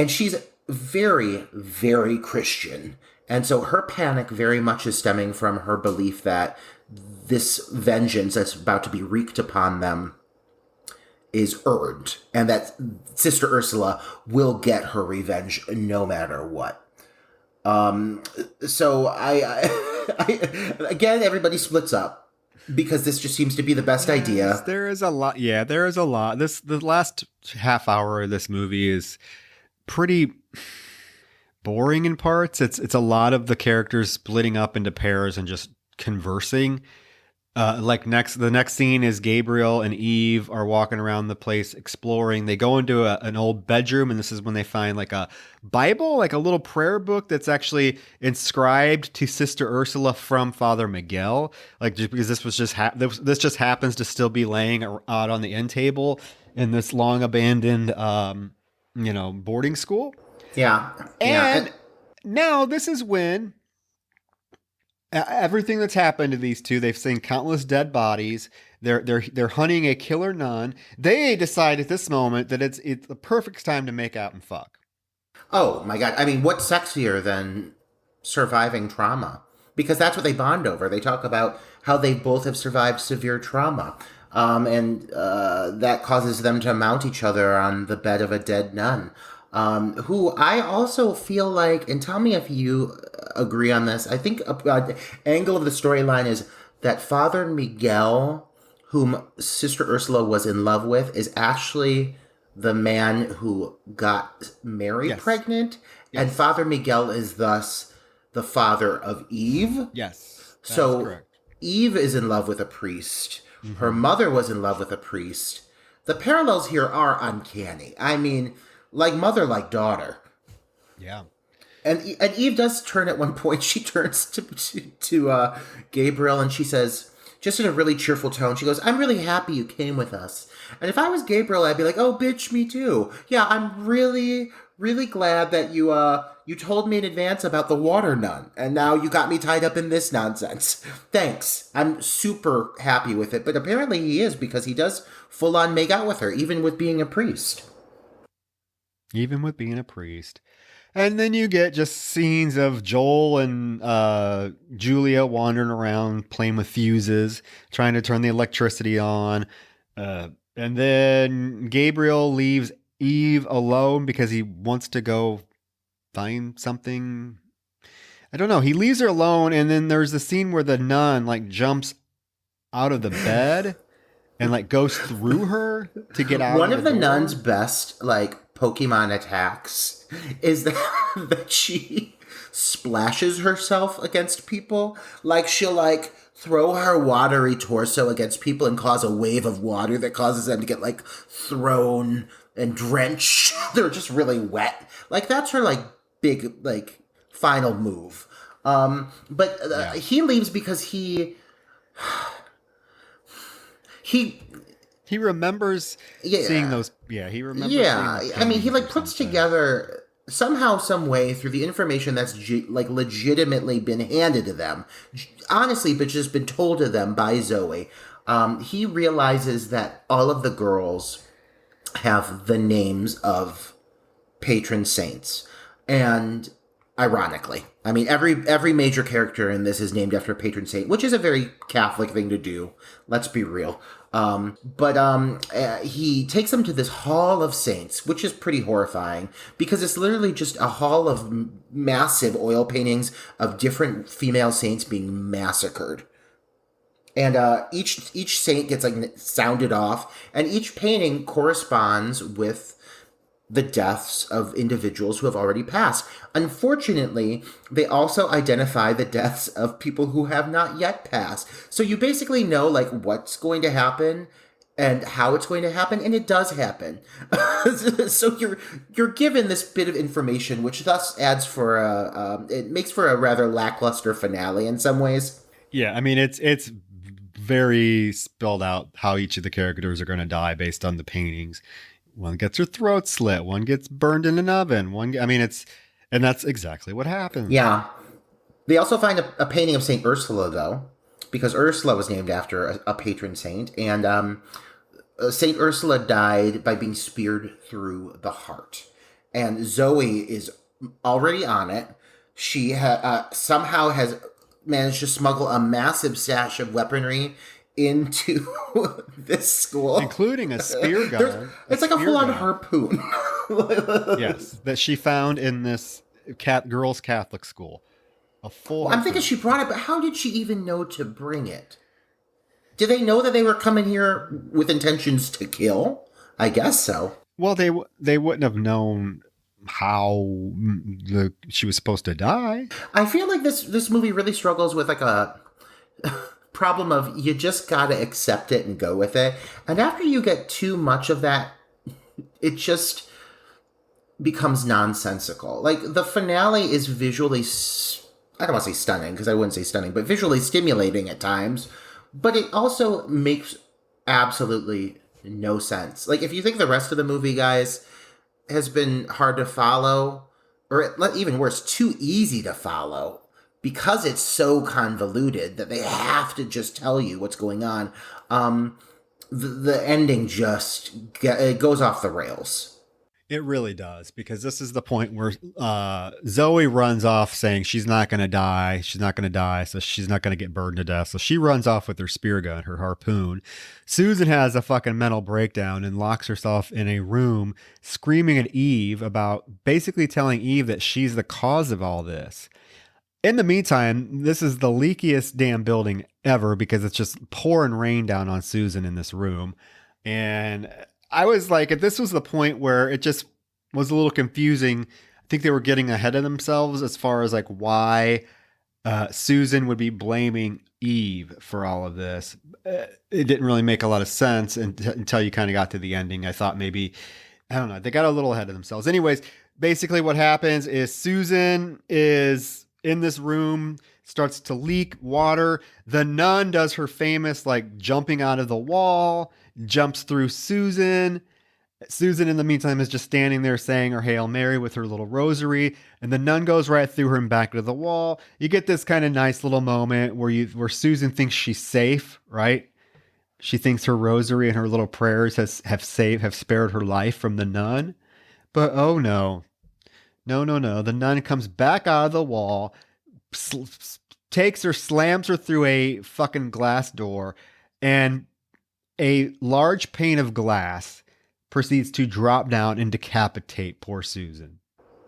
she's very, very Christian. And so her panic very much is stemming from her belief that this vengeance that's about to be wreaked upon them is earned, and that Sister Ursula will get her revenge no matter what. So I again, everybody splits up because this just seems to be the best idea. There is a lot. Yeah, there is a lot. The last half hour of this movie is pretty boring in parts. It's a lot of the characters splitting up into pairs and just conversing. The next scene is Gabriel and Eve are walking around the place exploring. They go into an old bedroom, and this is when they find like a Bible, like a little prayer book that's actually inscribed to Sister Ursula from Father Miguel. Like, just because this just happens to still be laying out on the end table in this long abandoned, boarding school. Yeah, and now this is when. Everything that's happened to these two, they've seen countless dead bodies. They're hunting a killer nun. They decide at this moment that it's the perfect time to make out and fuck. Oh my God! I mean, what's sexier than surviving trauma? Because that's what they bond over. They talk about how they both have survived severe trauma, and that causes them to mount each other on the bed of a dead nun. Who I also feel like, and tell me if you agree on this, I think the angle of the storyline is that Father Miguel, whom Sister Ursula was in love with, is actually the man who got Mary pregnant, and Father Miguel is thus the father of Eve. Yes, so correct. Eve is in love with a priest. Mm-hmm. Her mother was in love with a priest. The parallels here are uncanny. I mean, like mother, like daughter. Yeah. And Eve does turn at one point. She turns to Gabriel and she says, just in a really cheerful tone, she goes, "I'm really happy you came with us." And if I was Gabriel, I'd be like, "Oh, bitch, me too. Yeah, I'm really, really glad that you told me in advance about the water nun, and now you got me tied up in this nonsense. Thanks. I'm super happy with it, but apparently he is, because he does full on make out with her, even with being a priest. Even with being a priest. And then you get just scenes of Joel and Julia wandering around playing with fuses, trying to turn the electricity on. And then Gabriel leaves Eve alone because he wants to go find something. I don't know. He leaves her alone, and then there's the scene where the nun like jumps out of the bed and like goes through her to get out. One of of the door. nun's best like Pokemon attacks is that she splashes herself against people. Like she'll like throw her watery torso against people and cause a wave of water that causes them to get like thrown and drenched. They're just really wet. Like that's her like big like final move. But he leaves because he remembers seeing those. Yeah, he remembers. Yeah, seeing I mean, he like or puts something. together somehow, some way through the information that's like legitimately been handed to them, honestly, but just been told to them by Zoe. He realizes that all of the girls have the names of patron saints, and ironically, I mean, every major character in this is named after a patron saint, which is a very Catholic thing to do. Let's be real. But he takes them to this hall of saints, which is pretty horrifying because it's literally just a hall of massive oil paintings of different female saints being massacred. And each saint gets like sounded off, and each painting corresponds with the deaths of individuals who have already passed. Unfortunately, they also identify the deaths of people who have not yet passed. So you basically know like what's going to happen and how it's going to happen, and it does happen. So you're given this bit of information, which thus adds for it makes for a rather lackluster finale in some ways. Yeah, I mean it's very spelled out how each of the characters are going to die based on the paintings. One gets her throat slit. One gets burned in an oven. And that's exactly what happens. Yeah. They also find a painting of Saint Ursula, though, because Ursula was named after a patron saint, and Saint Ursula died by being speared through the heart. And Zoe is already on it. She somehow has managed to smuggle a massive stash of weaponry into this school, including a spear gun. It's like a full-on harpoon. Yes, that she found in this girls' Catholic school. A full. I'm thinking she brought it, but how did she even know to bring it? Did they know that they were coming here with intentions to kill? I guess so. Well, they wouldn't have known how she was supposed to die. I feel like this movie really struggles with like a problem of you just gotta accept it and go with it. And after you get too much of that, it just becomes nonsensical. Like the finale is visually, I don't want to say stunning because I wouldn't say stunning, but visually stimulating at times. But it also makes absolutely no sense. Like if you think the rest of the movie, guys, has been hard to follow, or even worse, too easy to follow, because it's so convoluted that they have to just tell you what's going on. The ending just it goes off the rails. It really does, because this is the point where Zoe runs off saying she's not going to die. She's not going to die, so she's not going to get burned to death. So she runs off with her spear gun, her harpoon. Susan has a fucking mental breakdown and locks herself in a room screaming at Eve about basically telling Eve that she's the cause of all this. In the meantime, this is the leakiest damn building ever because it's just pouring rain down on Susan in this room. And I was like, this was the point where it just was a little confusing. I think they were getting ahead of themselves as far as like why Susan would be blaming Eve for all of this. It didn't really make a lot of sense until you kind of got to the ending. I thought maybe, I don't know, they got a little ahead of themselves. Anyways, basically what happens is Susan is in this room, starts to leak water. The nun does her famous like jumping out of the wall, jumps through Susan. Susan, in the meantime, is just standing there saying her Hail Mary with her little rosary, and the nun goes right through her and back to the wall. You get this kind of nice little moment where Susan thinks she's safe, right? She thinks her rosary and her little prayers have spared her life from the nun. But oh no. No, no, no. The nun comes back out of the wall, takes her, slams her through a fucking glass door, and a large pane of glass proceeds to drop down and decapitate poor Susan.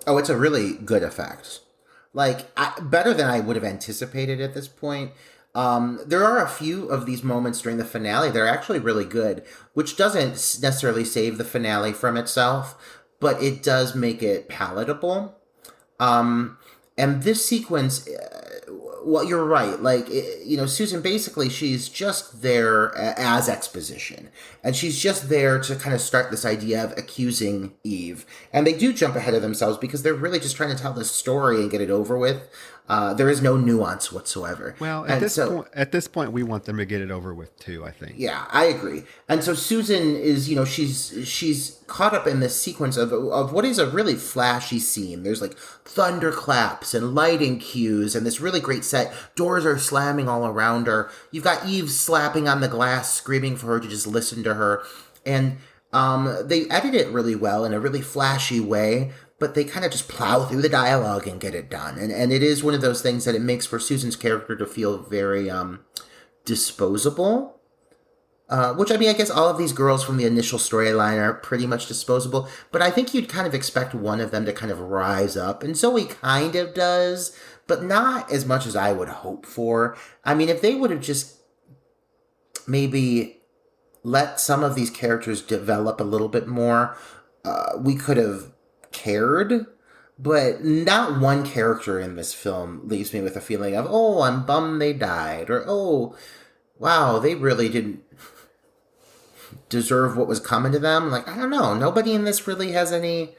Oh, it's a really good effect. Like, better than I would have anticipated at this point. There are a few of these moments during the finale that are actually really good, which doesn't necessarily save the finale from itself, but it does make it palatable. And this sequence, well, you're right. Like, Susan, basically, she's just there as exposition. And she's just there to kind of start this idea of accusing Eve. And they do jump ahead of themselves because they're really just trying to tell this story and get it over with. There is no nuance whatsoever. Well, at this point, we want them to get it over with too, I think. Yeah, I agree. And so Susan is, she's caught up in this sequence of what is a really flashy scene. There's like thunderclaps and lighting cues and this really great set. Doors are slamming all around her. You've got Eve slapping on the glass, screaming for her to just listen to her. And they edit it really well in a really flashy way, but they kind of just plow through the dialogue and get it done. And it is one of those things that it makes for Susan's character to feel very disposable. Which, I mean, I guess all of these girls from the initial storyline are pretty much disposable, but I think you'd kind of expect one of them to kind of rise up. And Zoe kind of does, but not as much as I would hope for. I mean, if they would have just maybe let some of these characters develop a little bit more, we could have cared, but not one character in this film leaves me with a feeling of, oh, I'm bummed they died, or oh, wow, they really didn't deserve what was coming to them. Like, I don't know, nobody in this really has any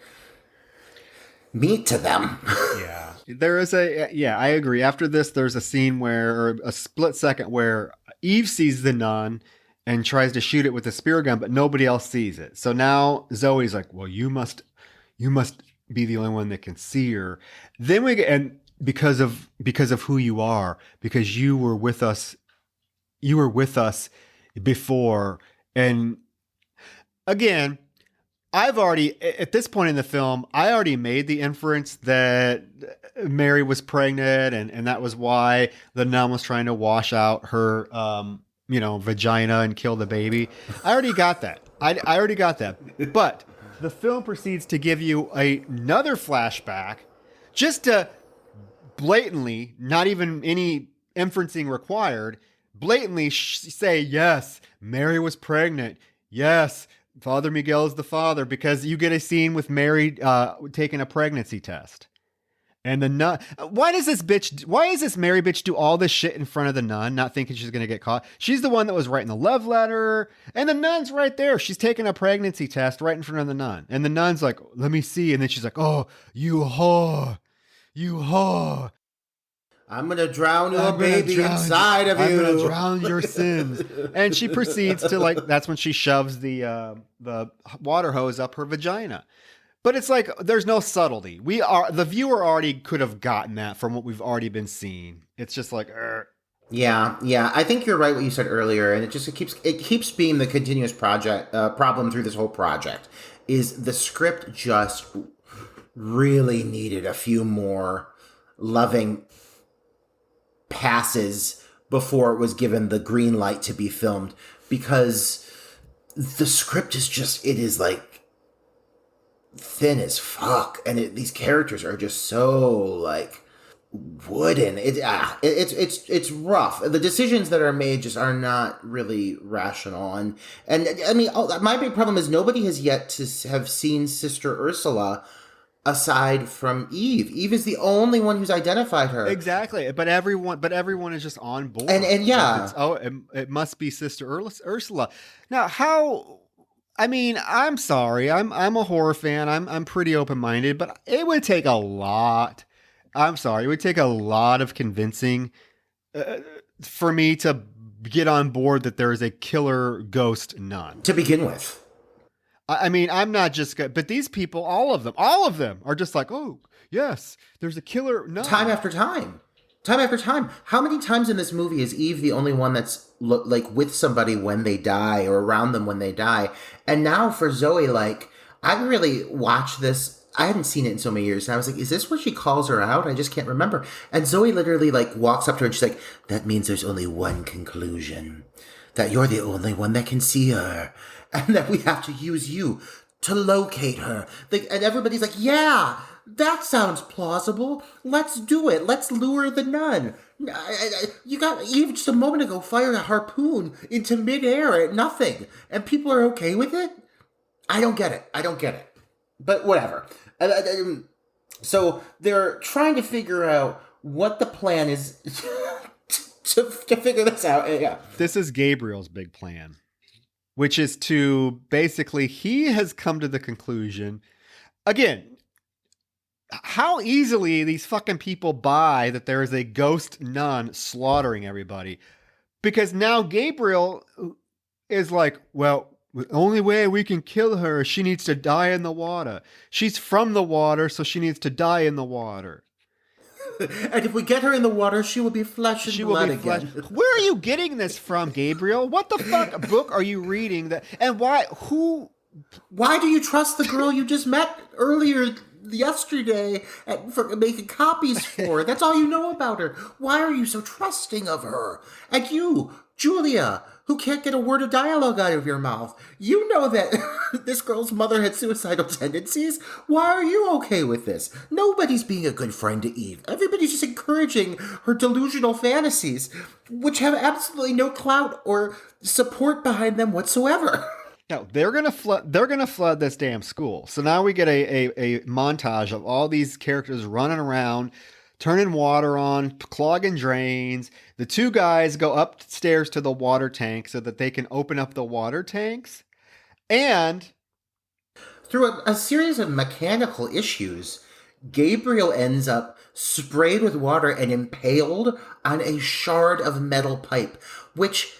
meat to them. Yeah, there is I agree. After this, there's a scene or a split second where Eve sees the nun and tries to shoot it with a spear gun, but nobody else sees it. So now Zoe's like, well, you must be the only one that can see her. Then we get, and because of who you are, because you were with us before. And again, I've already, at this point in the film, I already made the inference that Mary was pregnant, and that was why the nun was trying to wash out her vagina and kill the baby. I already got that. I already got that. But the film proceeds to give you another flashback just to blatantly, not even any inferencing required, blatantly say, yes, Mary was pregnant. Yes, Father Miguel is the father, because you get a scene with Mary taking a pregnancy test. And the nun, why is this Mary bitch do all this shit in front of the nun, not thinking she's going to get caught? She's the one that was writing the love letter, and the nun's right there. She's taking a pregnancy test right in front of the nun. And the nun's like, let me see. And then she's like, oh, you whore. I'm going to drown your baby inside of you. I'm going to drown your sins. And she proceeds to, that's when she shoves the water hose up her vagina. But it's like, there's no subtlety. The viewer already could have gotten that from what we've already been seeing. It's just like, Yeah. I think you're right what you said earlier, and it keeps being the continuous problem through this whole project. Is the script just really needed a few more loving passes before it was given the green light to be filmed, because the script is like thin as fuck, and these characters are just so like wooden. It's rough. The decisions that are made just are not really rational, and I mean, my big problem is nobody has yet to have seen Sister Ursula aside from Eve. Eve is the only one who's identified her. Exactly, but everyone is just on board. And yeah, it must be Sister Ursula. Now, how? I mean, I'm sorry. I'm a horror fan. I'm pretty open-minded, but it would take a lot. I'm sorry. It would take a lot of convincing for me to get on board that there is a killer ghost nun. To begin with. I mean, I'm not just good, but these people, all of them are just like, oh, yes, there's a killer. No. Time after time. Time after time. How many times in this movie is Eve the only one that's like with somebody when they die or around them when they die? And now for Zoe, like, I really watched this. I hadn't seen it in so many years. And I was like, is this where she calls her out? I just can't remember. And Zoe literally like walks up to her and she's like, that means there's only one conclusion. That you're the only one that can see her. And that we have to use you to locate her. And everybody's like, yeah, that sounds plausible. Let's do it. Let's lure the nun. You got Eve just a moment ago fired a harpoon into midair at nothing. And people are okay with it? I don't get it. But whatever. So they're trying to figure out what the plan is to figure this out. Yeah. This is Gabriel's big plan, which is to basically, he has come to the conclusion, again, how easily these fucking people buy that there is a ghost nun slaughtering everybody. Because now Gabriel is like, well, the only way we can kill her is she needs to die in the water. She's from the water, so she needs to die in the water. And if we get her in the water, she will be flesh and blood again. Where are you getting this from, Gabriel? What the fuck book are you reading? That and why? Who? Why do you trust the girl you just met earlier yesterday for making copies for? That's all you know about her. Why are you so trusting of her? And you, Julia, who can't get a word of dialogue out of your mouth. You know that this girl's mother had suicidal tendencies. Why are you okay with this? Nobody's being a good friend to Eve. Everybody's just encouraging her delusional fantasies, which have absolutely no clout or support behind them whatsoever. No, they're gonna flood this damn school. So now we get a montage of all these characters running around, turning water on, clogging drains. The two guys go upstairs to the water tank so that they can open up the water tanks. And through a series of mechanical issues, Gabriel ends up sprayed with water and impaled on a shard of metal pipe, which...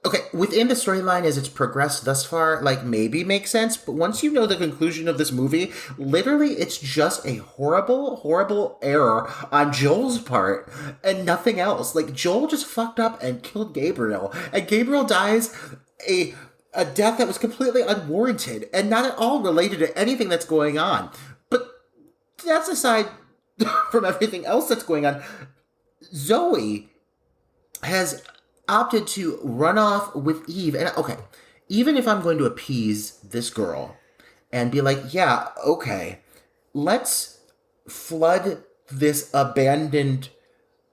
okay, within the storyline as it's progressed thus far, like, maybe makes sense, but once you know the conclusion of this movie, literally it's just a horrible, horrible error on Joel's part and nothing else. Like, Joel just fucked up and killed Gabriel, and Gabriel dies a death that was completely unwarranted and not at all related to anything that's going on. But that's aside from everything else that's going on. Zoe has opted to run off with Eve. And okay, even if I'm going to appease this girl and be like, yeah, okay, let's flood this abandoned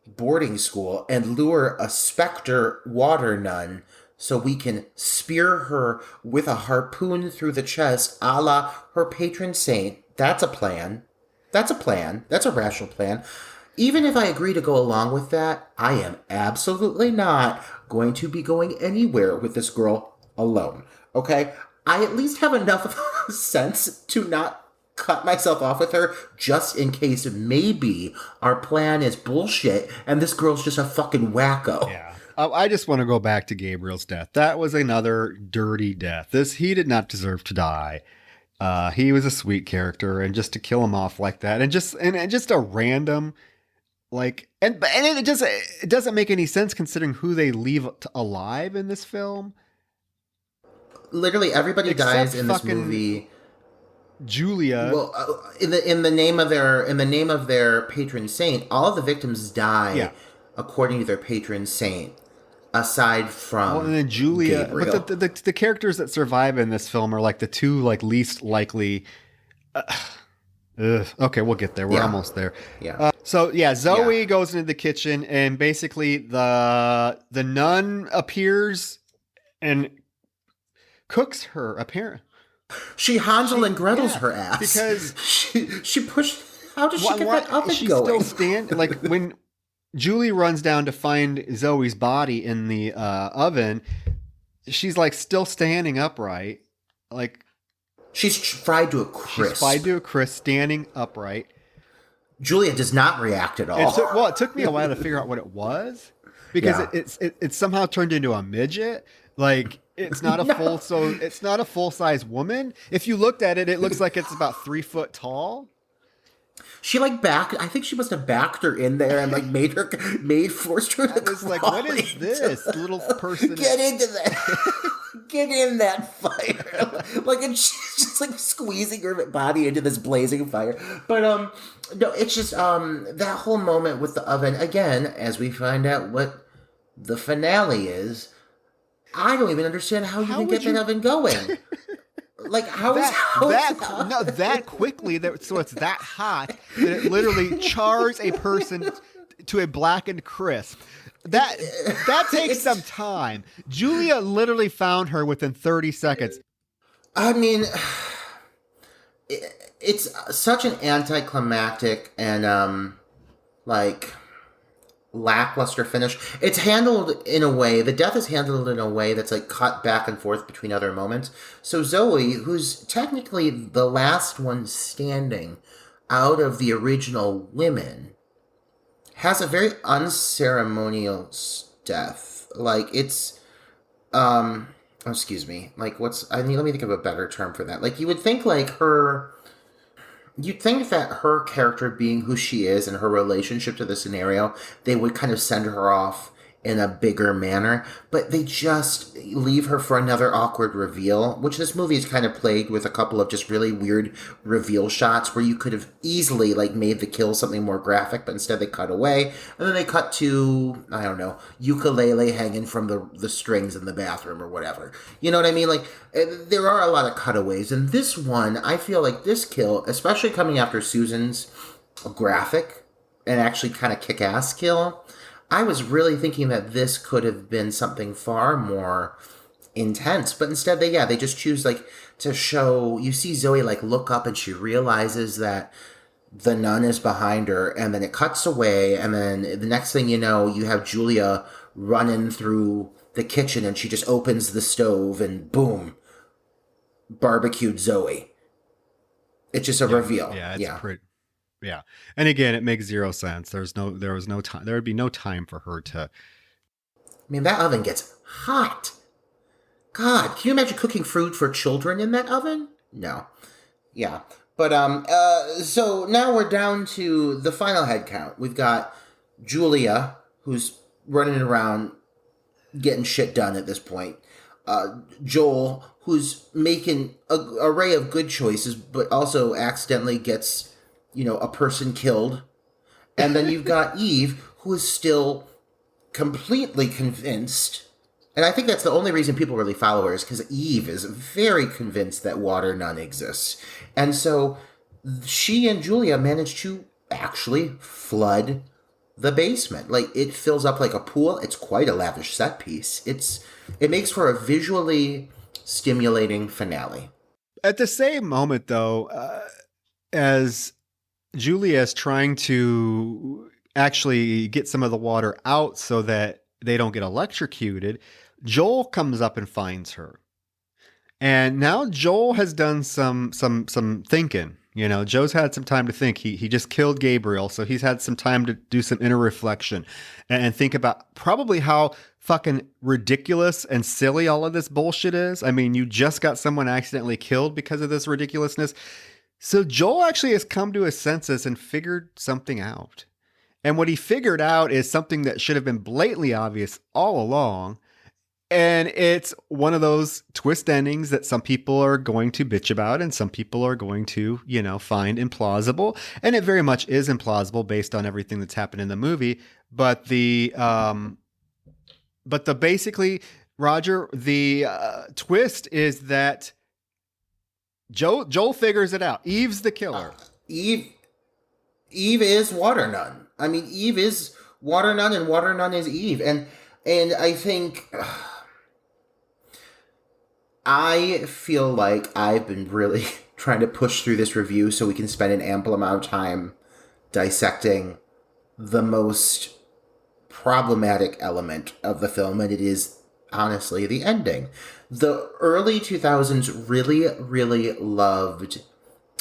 boarding school and lure a specter water nun so we can spear her with a harpoon through the chest a la her patron saint. That's a plan. That's a plan. That's a rational plan. Even if I agree to go along with that, I am absolutely not going to be going anywhere with this girl alone. Okay? I at least have enough sense to not cut myself off with her just in case maybe our plan is bullshit and this girl's just a fucking wacko. Yeah. I just want to go back to Gabriel's death. That was another dirty death. He did not deserve to die. He was a sweet character, and just to kill him off like that, and just a random, like, and it doesn't make any sense considering who they leave alive in this film. Literally everybody dies in this movie. Julia. Well, in the name of their patron saint, all of the victims die according to their patron saint. Aside from and then Julia, Gabriel. But the characters that survive in this film are like the two like least likely. Okay, we'll get there. We're almost there. Yeah. Zoe goes into the kitchen, and basically the nun appears and cooks her. Apparently, she Hansel and Gretel's her ass because she pushed. How does she get that oven she's going? Still stand like when Julie runs down to find Zoe's body in the oven. She's like still standing upright, like she's fried to a crisp. Standing upright. Julia does not react at all. It took me a while to figure out what it was because it somehow turned into a midget. Like it's not a full, so it's not a full size woman. If you looked at it, it looks like it's about 3 foot tall. She like I think she must have backed her in there and like forced her to was like, what is this little person? Get into that. Get in that fire. Like, and she's just like squeezing her body into this blazing fire. But, no, it's just, that whole moment with the oven, again, as we find out what the finale is, I don't even understand how you can get that oven going. Like, that quickly, so it's that hot that it literally chars a person to a blackened crisp. That takes some time. Julia literally found her within 30 seconds. I mean, it's such an anticlimactic and like lackluster finish. It's handled in a way, the death is handled in a way that's like cut back and forth between other moments. So Zoe, who's technically the last one standing out of the original women, has a very unceremonial death. Like, it's, excuse me, like, let me think of a better term for that. Like, you would think, like, you'd think that her character being who she is and her relationship to the scenario, they would kind of send her off in a bigger manner, but they just leave her for another awkward reveal, which this movie is kind of plagued with a couple of just really weird reveal shots where you could have easily like made the kill something more graphic, but instead they cut away, and then they cut to, I don't know, ukulele hanging from the strings in the bathroom or whatever. You know what I mean? Like, there are a lot of cutaways, and this one, I feel like this kill, especially coming after Susan's graphic and actually kind of kick-ass kill, I was really thinking that this could have been something far more intense, but instead they just choose like to show, you see Zoe like look up and she realizes that the nun is behind her, and then it cuts away, and then the next thing you know, you have Julia running through the kitchen and she just opens the stove and boom, barbecued Zoe. It's just a reveal. Yeah, it's pretty. Yeah. And again, it makes zero sense. There was no time. There would be no time for her to. I mean, that oven gets hot. God, can you imagine cooking food for children in that oven? No. Yeah. But, so now we're down to the final head count. We've got Julia, who's running around getting shit done at this point. Joel, who's making an array of good choices, but also accidentally gets, a person killed. And then you've got Eve, who is still completely convinced. And I think that's the only reason people really follow her, is because Eve is very convinced that water none exists. And so she and Julia manage to actually flood the basement. Like, it fills up like a pool. It's quite a lavish set piece. It makes for a visually stimulating finale. At the same moment, though, as Julia is trying to actually get some of the water out so that they don't get electrocuted, Joel comes up and finds her. And now Joel has done some thinking. Joe's had some time to think. He just killed Gabriel, so he's had some time to do some inner reflection and think about probably how fucking ridiculous and silly all of this bullshit is. I mean, you just got someone accidentally killed because of this ridiculousness. So Joel actually has come to his senses and figured something out. And what he figured out is something that should have been blatantly obvious all along. And it's one of those twist endings that some people are going to bitch about and some people are going to, find implausible. And it very much is implausible based on everything that's happened in the movie. But basically, Roger, the twist is that Joel figures it out. Eve's the killer. Eve is water nun. I mean, Eve is water nun, and water nun is Eve. And I think I feel like I've been really trying to push through this review so we can spend an ample amount of time dissecting the most problematic element of the film, and it is honestly the ending. The early 2000s really, really loved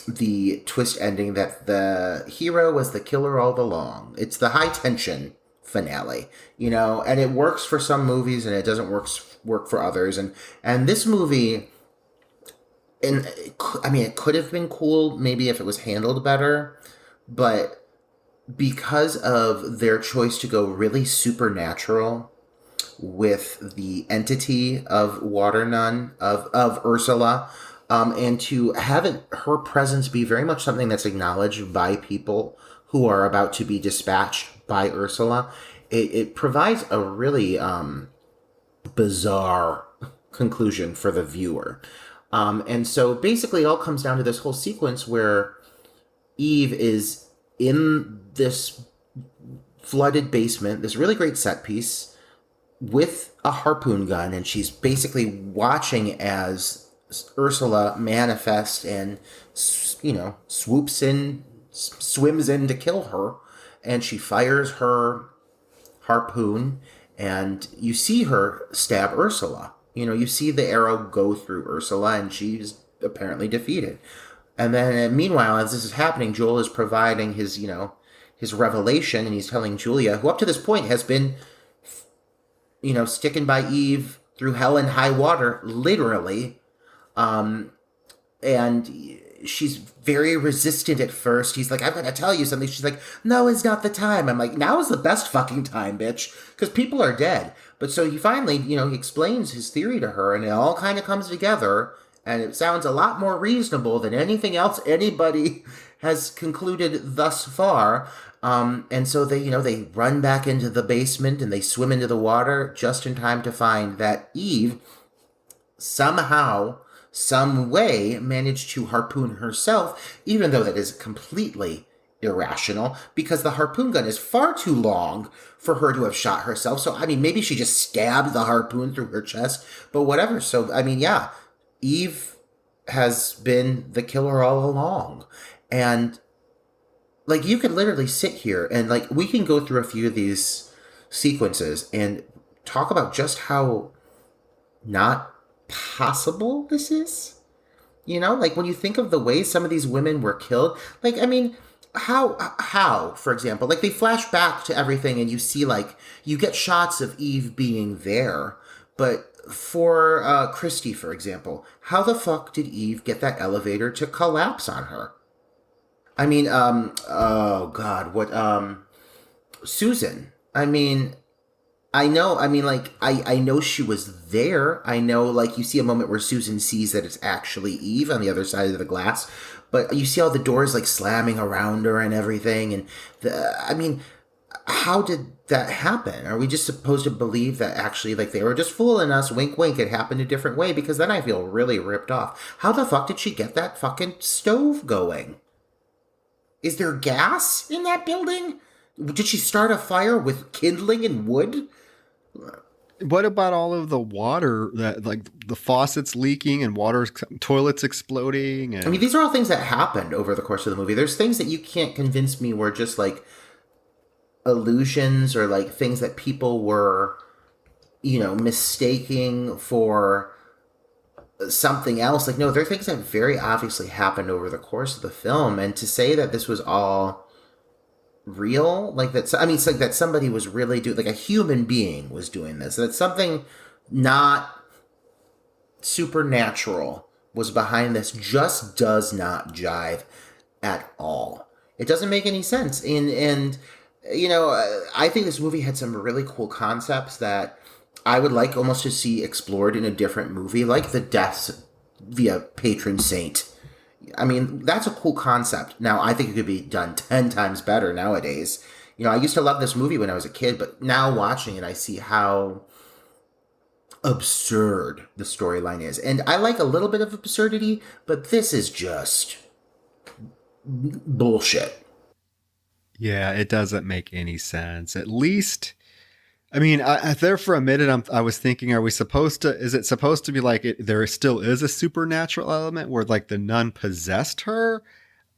the twist ending that the hero was the killer all along. It's the high tension finale, and it works for some movies and it doesn't work work for others, and this movie, and I mean, it could have been cool maybe if it was handled better, but because of their choice to go really supernatural with the entity of Water Nun, of Ursula, and to have her presence be very much something that's acknowledged by people who are about to be dispatched by Ursula, it provides a really bizarre conclusion for the viewer. And so basically it all comes down to this whole sequence where Eve is in this flooded basement, this really great set piece, with a harpoon gun, and she's basically watching as Ursula manifests and, swoops in, swims in to kill her, and she fires her harpoon, and you see her stab Ursula. You see the arrow go through Ursula, and she's apparently defeated. And then, meanwhile, as this is happening, Joel is providing his revelation, and he's telling Julia, who up to this point has been, sticking by Eve through hell and high water, literally. And she's very resistant at first. He's like, I'm going to tell you something. She's like, no, it's not the time. I'm like, now is the best fucking time, bitch, because people are dead. But so he finally, he explains his theory to her, and it all kind of comes together, and it sounds a lot more reasonable than anything else anybody has concluded thus far. And so they run back into the basement, and they swim into the water just in time to find that Eve somehow, some way, managed to harpoon herself, even though that is completely irrational, because the harpoon gun is far too long for her to have shot herself. So, I mean, maybe she just stabbed the harpoon through her chest, but whatever. So, I mean, yeah, Eve has been the killer all along. And, like, you could literally sit here and, like, we can go through a few of these sequences and talk about just how not possible this is. Like, when you think of the way some of these women were killed, like, I mean, how, for example, like, they flash back to everything, and you see, like, you get shots of Eve being there, but for Christy, for example, how the fuck did Eve get that elevator to collapse on her? I mean, oh God, Susan, I mean, I know she was there. I know, like, you see a moment where Susan sees that it's actually Eve on the other side of the glass, but you see all the doors, like, slamming around her and everything, and I mean, how did that happen? Are we just supposed to believe that actually, like, they were just fooling us, wink wink, it happened a different way? Because then I feel really ripped off. How the fuck did she get that fucking stove going? Is there gas in that building? Did she start a fire with kindling and wood? What about all of the water that, like, the faucets leaking and toilets exploding? And... I mean, these are all things that happened over the course of the movie. There's things that you can't convince me were just, like, illusions, or, like, things that people were, mistaking for something else. Like, no, there are things that very obviously happened over the course of the film, and to say that this was all real, like, that, I mean, it's like that somebody was really doing, like, a human being was doing this, that something not supernatural was behind this, just does not jive at all. It doesn't make any sense. And I think this movie had some really cool concepts that I would like almost to see explored in a different movie, like the deaths via patron saint. I mean, that's a cool concept. Now, I think it could be done 10 times better nowadays. I used to love this movie when I was a kid, but now watching it, I see how absurd the storyline is. And I like a little bit of absurdity, but this is just bullshit. Yeah, it doesn't make any sense. At least, I mean, there for a minute, I was thinking, is it supposed to be like there still is a supernatural element where, like, the nun possessed her?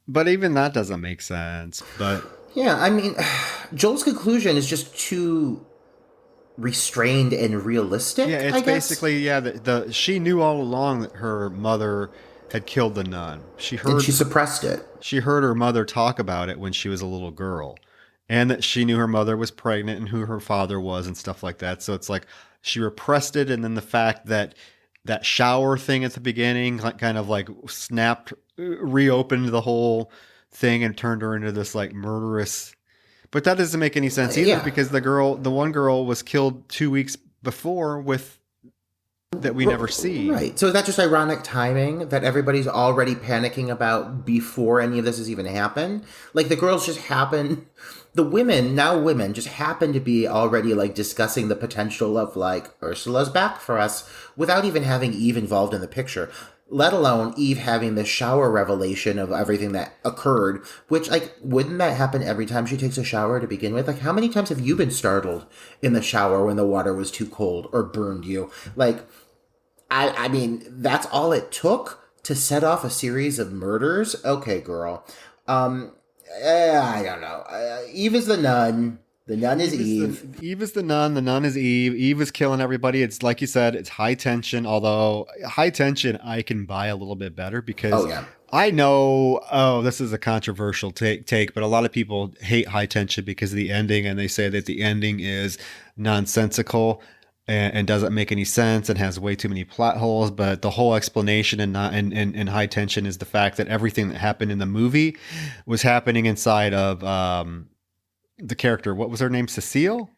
But even that doesn't make sense. But yeah, I mean, Joel's conclusion is just too restrained and realistic. Yeah, it's basically, she knew all along that her mother had killed the nun. And she suppressed it. She heard her mother talk about it when she was a little girl. and that she knew her mother was pregnant and who her father was and stuff like that. So it's like she repressed it, and then the fact that that shower thing at the beginning kind of like snapped, reopened the whole thing and turned her into this like murderous. But that doesn't make any sense either, Yeah. because the one girl was killed 2 weeks before with that we never see. Right. So is that just ironic timing that everybody's already panicking about before any of this has even happened? Like the girls just happen, the women, now women, just happen to be already like discussing the potential of like Ursula's back for us without even having Eve involved in the picture. Let alone Eve having the shower revelation of everything that occurred, which, like, wouldn't that happen every time she takes a shower to begin with? Like, how many times have you been startled in the shower when the water was too cold or burned you? Like, I mean, that's all it took to set off a series of murders? Okay, girl. I don't know. Eve is the nun. The nun is Eve. Eve is the nun is Eve. Eve is killing everybody. It's like you said, it's high tension, although high tension I can buy a little bit better because I know, this is a controversial take, but a lot of people hate high tension because of the ending, and they say that the ending is nonsensical and doesn't make any sense and has way too many plot holes. But the whole explanation in high tension is the fact that everything that happened in the movie was happening inside of the character, what was her name? Cecile?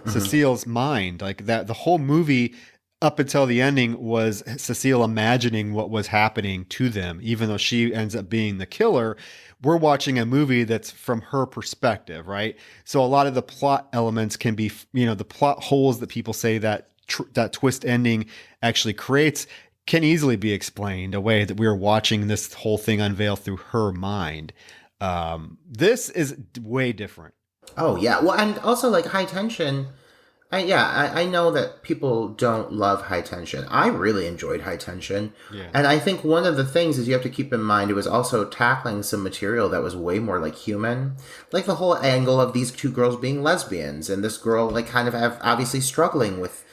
Cecile's mind. Like that, the whole movie up until the ending was Cecile imagining what was happening to them, even though she ends up being the killer. We're watching a movie that's from her perspective, right? So a lot of the plot elements can be, the plot holes that people say that that twist ending actually creates can easily be explained away, that we're watching this whole thing unveil through her mind. This is way different. Oh, yeah. Well, and also, like, high tension. I know that people don't love high tension. I really enjoyed high tension. Yeah. And I think one of the things is you have to keep in mind it was also tackling some material that was way more, like, human. Like, the whole angle of these two girls being lesbians, and this girl, like, kind of obviously struggling with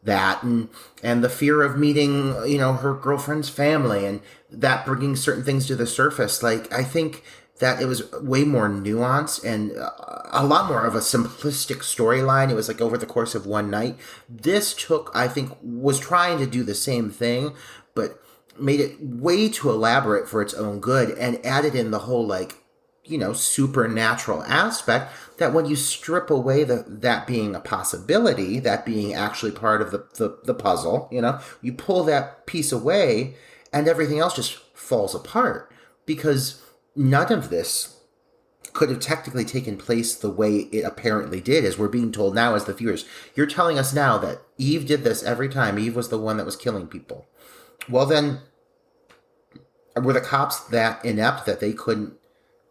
that, and the fear of meeting, her girlfriend's family, and that bringing certain things to the surface. Like, I think that it was way more nuanced and a lot more of a simplistic storyline. It was like over the course of one night. This was trying to do the same thing, but made it way too elaborate for its own good and added in the whole, like, supernatural aspect that when you strip away that being a possibility, that being actually part of the puzzle, you pull that piece away and everything else just falls apart, because none of this could have technically taken place the way it apparently did, as we're being told now as the viewers. You're telling us now that Eve did this every time. Eve was the one that was killing people. Well, then, were the cops that inept that they couldn't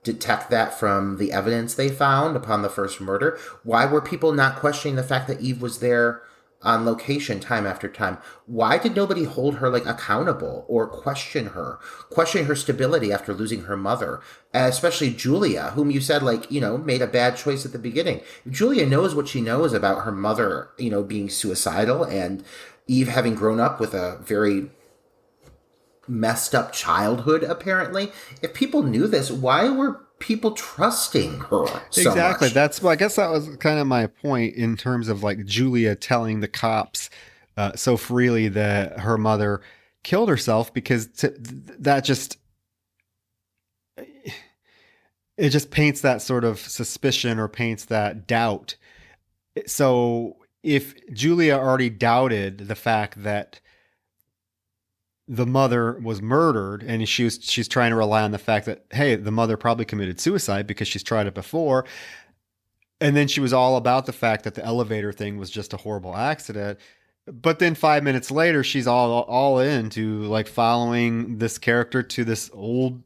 detect that from the evidence they found upon the first murder? Why were people not questioning the fact that Eve was there on location time after time? Why did nobody hold her, like, accountable or question her stability after losing her mother? Especially Julia, whom you said, like, made a bad choice at the beginning. If Julia knows what she knows about her mother, being suicidal, and Eve having grown up with a very messed up childhood, apparently. If people knew this, why were people trusting her so Exactly. much? I guess that was kind of my point in terms of, like, Julia telling the cops so freely that her mother killed herself, because that just, it just paints that sort of suspicion or paints that doubt. So if Julia already doubted the fact that the mother was murdered, and she's trying to rely on the fact that, hey, the mother probably committed suicide because she's tried it before, and then she was all about the fact that the elevator thing was just a horrible accident, but then 5 minutes later she's all into, like, following this character to this old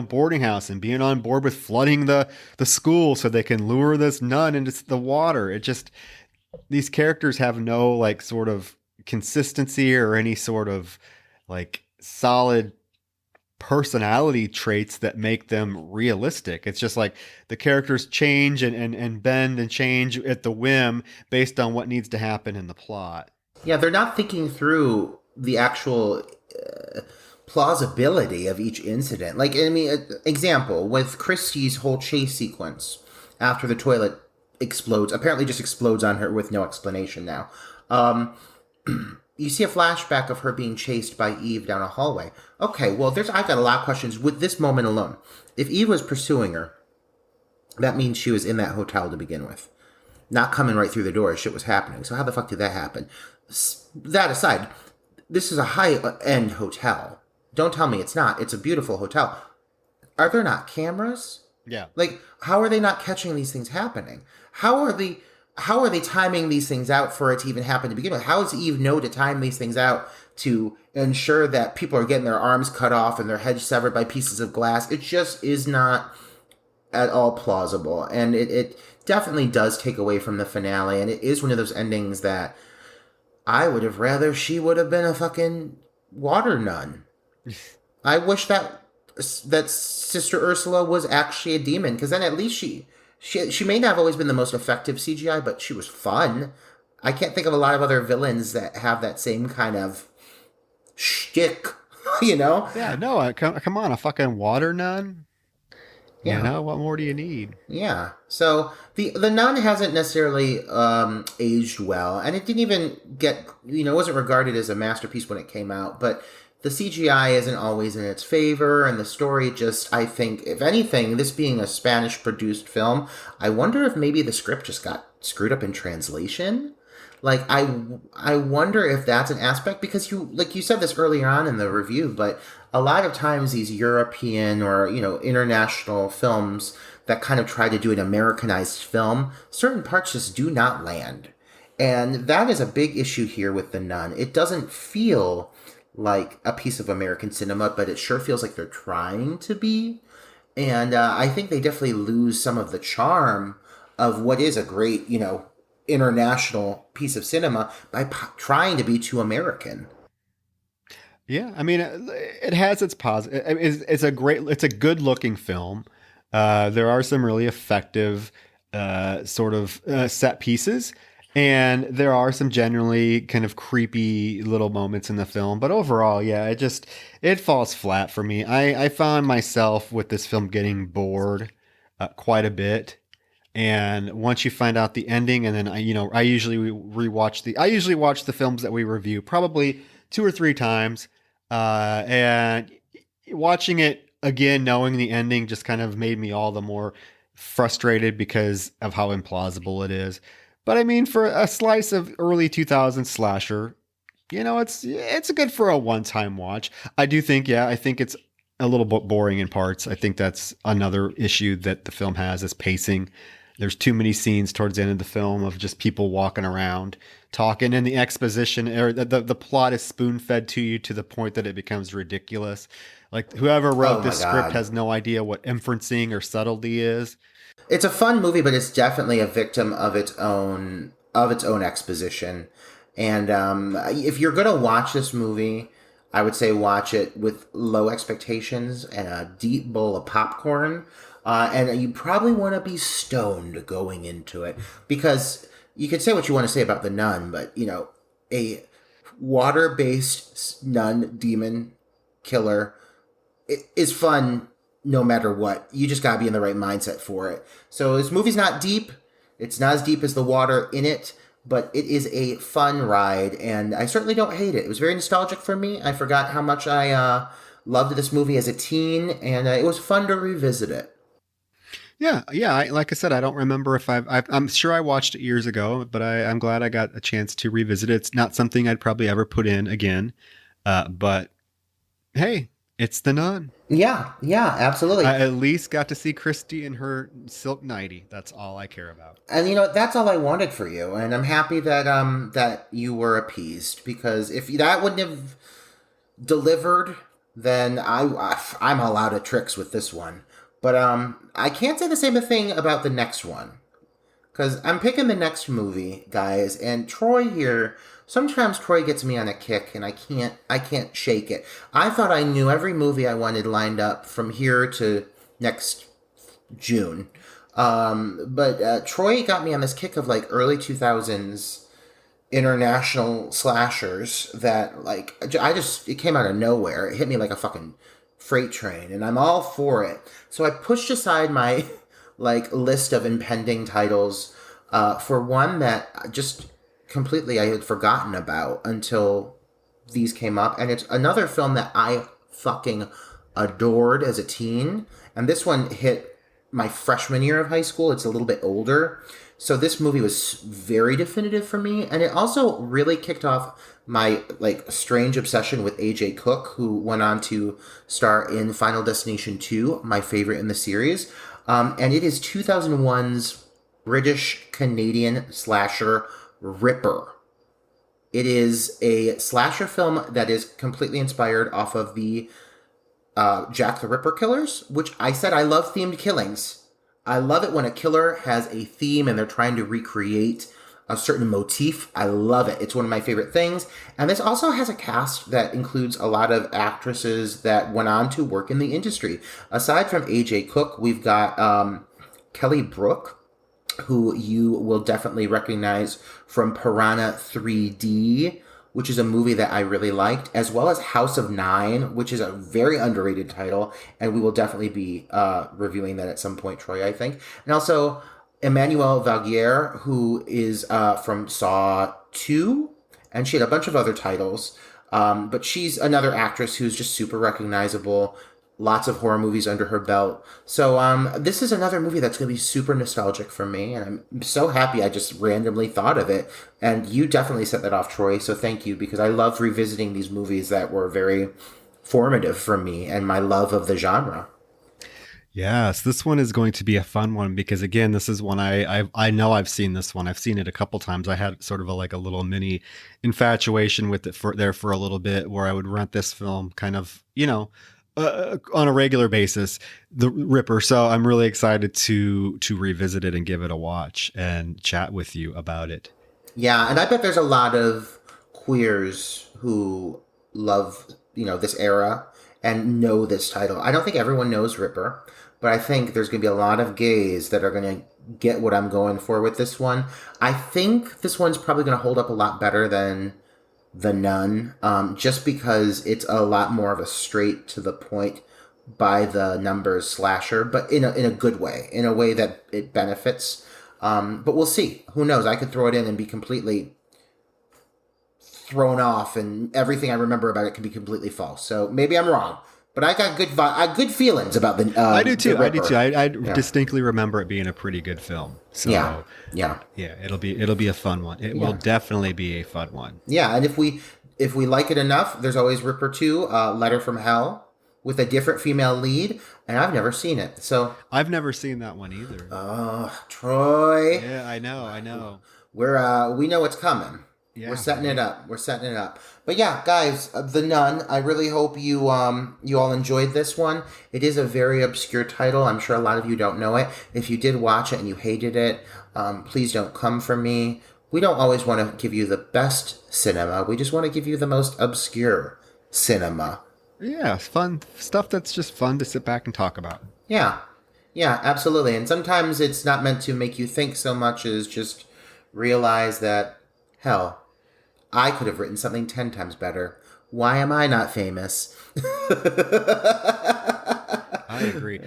boarding house and being on board with flooding the school so they can lure this nun into the water. It just, these characters have no, like, sort of consistency or any sort of, like, solid personality traits that make them realistic. It's just like the characters change and bend and change at the whim based on what needs to happen in the plot. Yeah, they're not thinking through the actual plausibility of each incident. Like, I mean, example, with Christie's whole chase sequence after the toilet explodes. Apparently just explodes on her with no explanation now. Um, you see a flashback of her being chased by Eve down a hallway. Okay, well, I've got a lot of questions with this moment alone. If Eve was pursuing her, that means she was in that hotel to begin with. Not coming right through the door as shit was happening. So how the fuck did that happen? That aside, this is a high-end hotel. Don't tell me it's not. It's a beautiful hotel. Are there not cameras? Yeah. Like, how are they not catching these things happening? How are they timing these things out for it to even happen to begin with? How does Eve know to time these things out to ensure that people are getting their arms cut off and their heads severed by pieces of glass? It just is not at all plausible. And it definitely does take away from the finale. And it is one of those endings that I would have rather she would have been a fucking water nun. I wish that Sister Ursula was actually a demon, because then at least she may not have always been the most effective CGI, but she was fun. I can't think of a lot of other villains that have that same kind of shtick, you know? Yeah, no, come on, a fucking water nun? Yeah. You know, what more do you need? Yeah. So the nun hasn't necessarily aged well, and it didn't even get, wasn't regarded as a masterpiece when it came out, but the CGI isn't always in its favor, and the story just, I think, if anything, this being a Spanish-produced film, I wonder if maybe the script just got screwed up in translation. Like, I wonder if that's an aspect, because you said this earlier on in the review, but a lot of times these European or, international films that kind of try to do an Americanized film, certain parts just do not land. And that is a big issue here with The Nun. It doesn't feel like a piece of American cinema, but it sure feels like they're trying to be. And I think they definitely lose some of the charm of what is a great, international piece of cinema by trying to be too American. Yeah, I mean, it has its positive. It's a good looking film. There are some really effective sort of set pieces. And there are some generally kind of creepy little moments in the film, but overall, yeah, it falls flat for me. I found myself with this film getting bored quite a bit. And once you find out the ending, and then I usually watch the films that we review probably 2 or 3 times, and watching it again, knowing the ending, just kind of made me all the more frustrated because of how implausible it is. But I mean, for a slice of early 2000s slasher, it's good for a one-time watch. I think it's a little bit boring in parts. I think that's another issue that the film has, is pacing. There's too many scenes towards the end of the film of just people walking around, talking, and the exposition or the plot is spoon-fed to you to the point that it becomes ridiculous. Like, whoever wrote this script has no idea what inferencing or subtlety is. It's a fun movie, but it's definitely a victim of its own exposition. And if you're gonna watch this movie, I would say watch it with low expectations and a deep bowl of popcorn. And you probably want to be stoned going into it, because you can say what you want to say about The Nun, but a water-based nun demon killer is fun. No matter what, you just gotta be in the right mindset for it. So this movie's not deep. It's not as deep as the water in it, but it is a fun ride, and I certainly don't hate it. It was very nostalgic for me. I forgot how much I loved this movie as a teen, and it was fun to revisit it. Yeah. Like I said, I don't remember if I'm sure I watched it years ago, but I'm glad I got a chance to revisit it. It's not something I'd probably ever put in again, but hey, it's The Nun. Yeah, absolutely. I at least got to see Christy in her silk nightie. That's all I care about. And that's all I wanted for you. And I'm happy that that you were appeased, because if that wouldn't have delivered, then I'm all out of tricks with this one. But I can't say the same thing about the next one, because I'm picking the next movie, guys, and Troy here. Sometimes Troy gets me on a kick, and I can't shake it. I thought I knew every movie I wanted lined up from here to next June. But Troy got me on this kick of like early 2000s international slashers that it came out of nowhere. It hit me like a fucking freight train, and I'm all for it. So I pushed aside my like list of impending titles for one that just completely I had forgotten about until these came up, and it's another film that I fucking adored as a teen. And this one hit my freshman year of high school. It's a little bit older. So this movie was very definitive for me, and it also really kicked off my like strange obsession with AJ Cook, who went on to star in Final Destination 2, my favorite in the series. And it is 2001's British Canadian slasher Ripper. It is a slasher film that is completely inspired off of the Jack the Ripper killers, which I said I love themed killings. I love it when a killer has a theme and they're trying to recreate a certain motif. I love it. It's one of my favorite things. And this also has a cast that includes a lot of actresses that went on to work in the industry. Aside from AJ Cook, we've got Kelly Brook, who you will definitely recognize from Piranha 3D, which is a movie that I really liked, as well as House of Nine, which is a very underrated title, and we will definitely be reviewing that at some point, Troy, I think. And also Emmanuelle Valguier, who is from Saw 2, and she had a bunch of other titles, but she's another actress who's just super recognizable. Lots of horror movies under her belt. So this is another movie that's going to be super nostalgic for me, and I'm so happy I just randomly thought of it. And you definitely set that off, Troy, so thank you, because I love revisiting these movies that were very formative for me and my love of the genre. Yes, this one is going to be a fun one because again, this is one I know I've seen this one. I've seen it a couple times. I had sort of a little mini infatuation with it for a little bit, where I would rent this film kind of, on a regular basis, The Ripper. So I'm really excited to revisit it and give it a watch and chat with you about it. Yeah, and I bet there's a lot of queers who love, this era and know this title. I don't think everyone knows Ripper, but I think there's going to be a lot of gays that are going to get what I'm going for with this one. I think this one's probably going to hold up a lot better than The Nun, just because it's a lot more of a straight to the point by the numbers slasher, but in a good way, in a way that it benefits. But we'll see. Who knows? I could throw it in and be completely thrown off, and everything I remember about it can be completely false. So maybe I'm wrong, but I got good feelings about the. I do too. I distinctly remember it being a pretty good film. So yeah. It'll be a fun one. It will definitely be a fun one. Yeah, and if we like it enough, there's always Ripper 2, Letter from Hell, with a different female lead, and I've never seen it. So I've never seen that one either. Oh, Troy. Yeah, I know. We know what's coming. Yeah, we're setting it up. But yeah, guys, The Nun. I really hope you all enjoyed this one. It is a very obscure title. I'm sure a lot of you don't know it. If you did watch it and you hated it, please don't come for me. We don't always want to give you the best cinema. We just want to give you the most obscure cinema. Yeah, fun stuff that's just fun to sit back and talk about. Yeah, absolutely. And sometimes it's not meant to make you think so much as just realize that, hell, I could have written something 10 times better. Why am I not famous? I agree.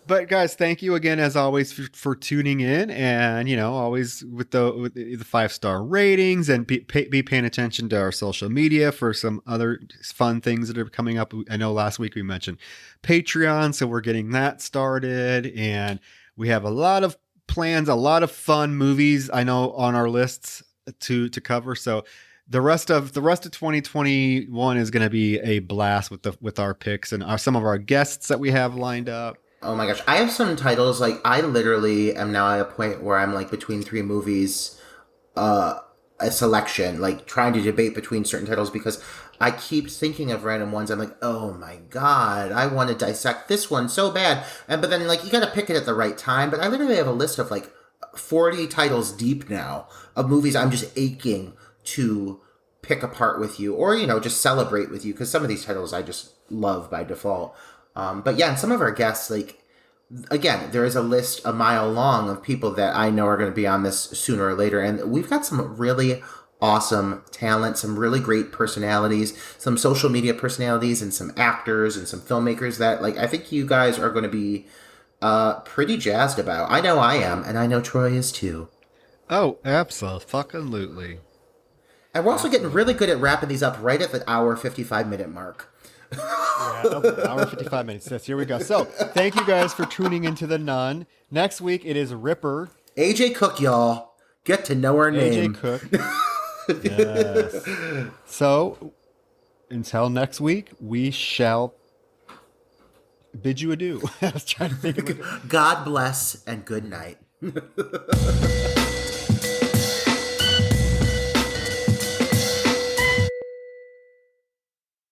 But guys, thank you again as always for tuning in, and always with the 5-star ratings, and be paying attention to our social media for some other fun things that are coming up. I know last week we mentioned Patreon, so we're getting that started, and we have a lot of plans, a lot of fun movies I know on our lists to cover. So the rest of 2021 is going to be a blast with our picks and some of our guests that we have lined up. Oh my gosh, I have some titles, like I literally am now at a point where I'm like between 3 movies, a selection, like trying to debate between certain titles, because I keep thinking of random ones. I'm like, oh my god, I want to dissect this one so bad, but then like you got to pick it at the right time. But I literally have a list of like 40 titles deep now of movies I'm just aching to pick apart with you, or just celebrate with you, because some of these titles I just love by default. But yeah, and some of our guests, like, again, there is a list a mile long of people that I know are going to be on this sooner or later, and we've got some really awesome talent, some really great personalities, some social media personalities, and some actors and some filmmakers that, like, I think you guys are going to be Pretty jazzed about. I know I am, and I know Troy is too. Oh, absolutely. And we're also getting really good at wrapping these up right at the hour 55-minute mark. Yeah, okay, hour 55 minutes. Yes, here we go. So, thank you guys for tuning into The Nun. Next week, it is Ripper. AJ Cook, y'all. Get to know her name. AJ Cook. Yes. So, until next week, we shall bid you adieu. I was trying to think of it. God bless and good night.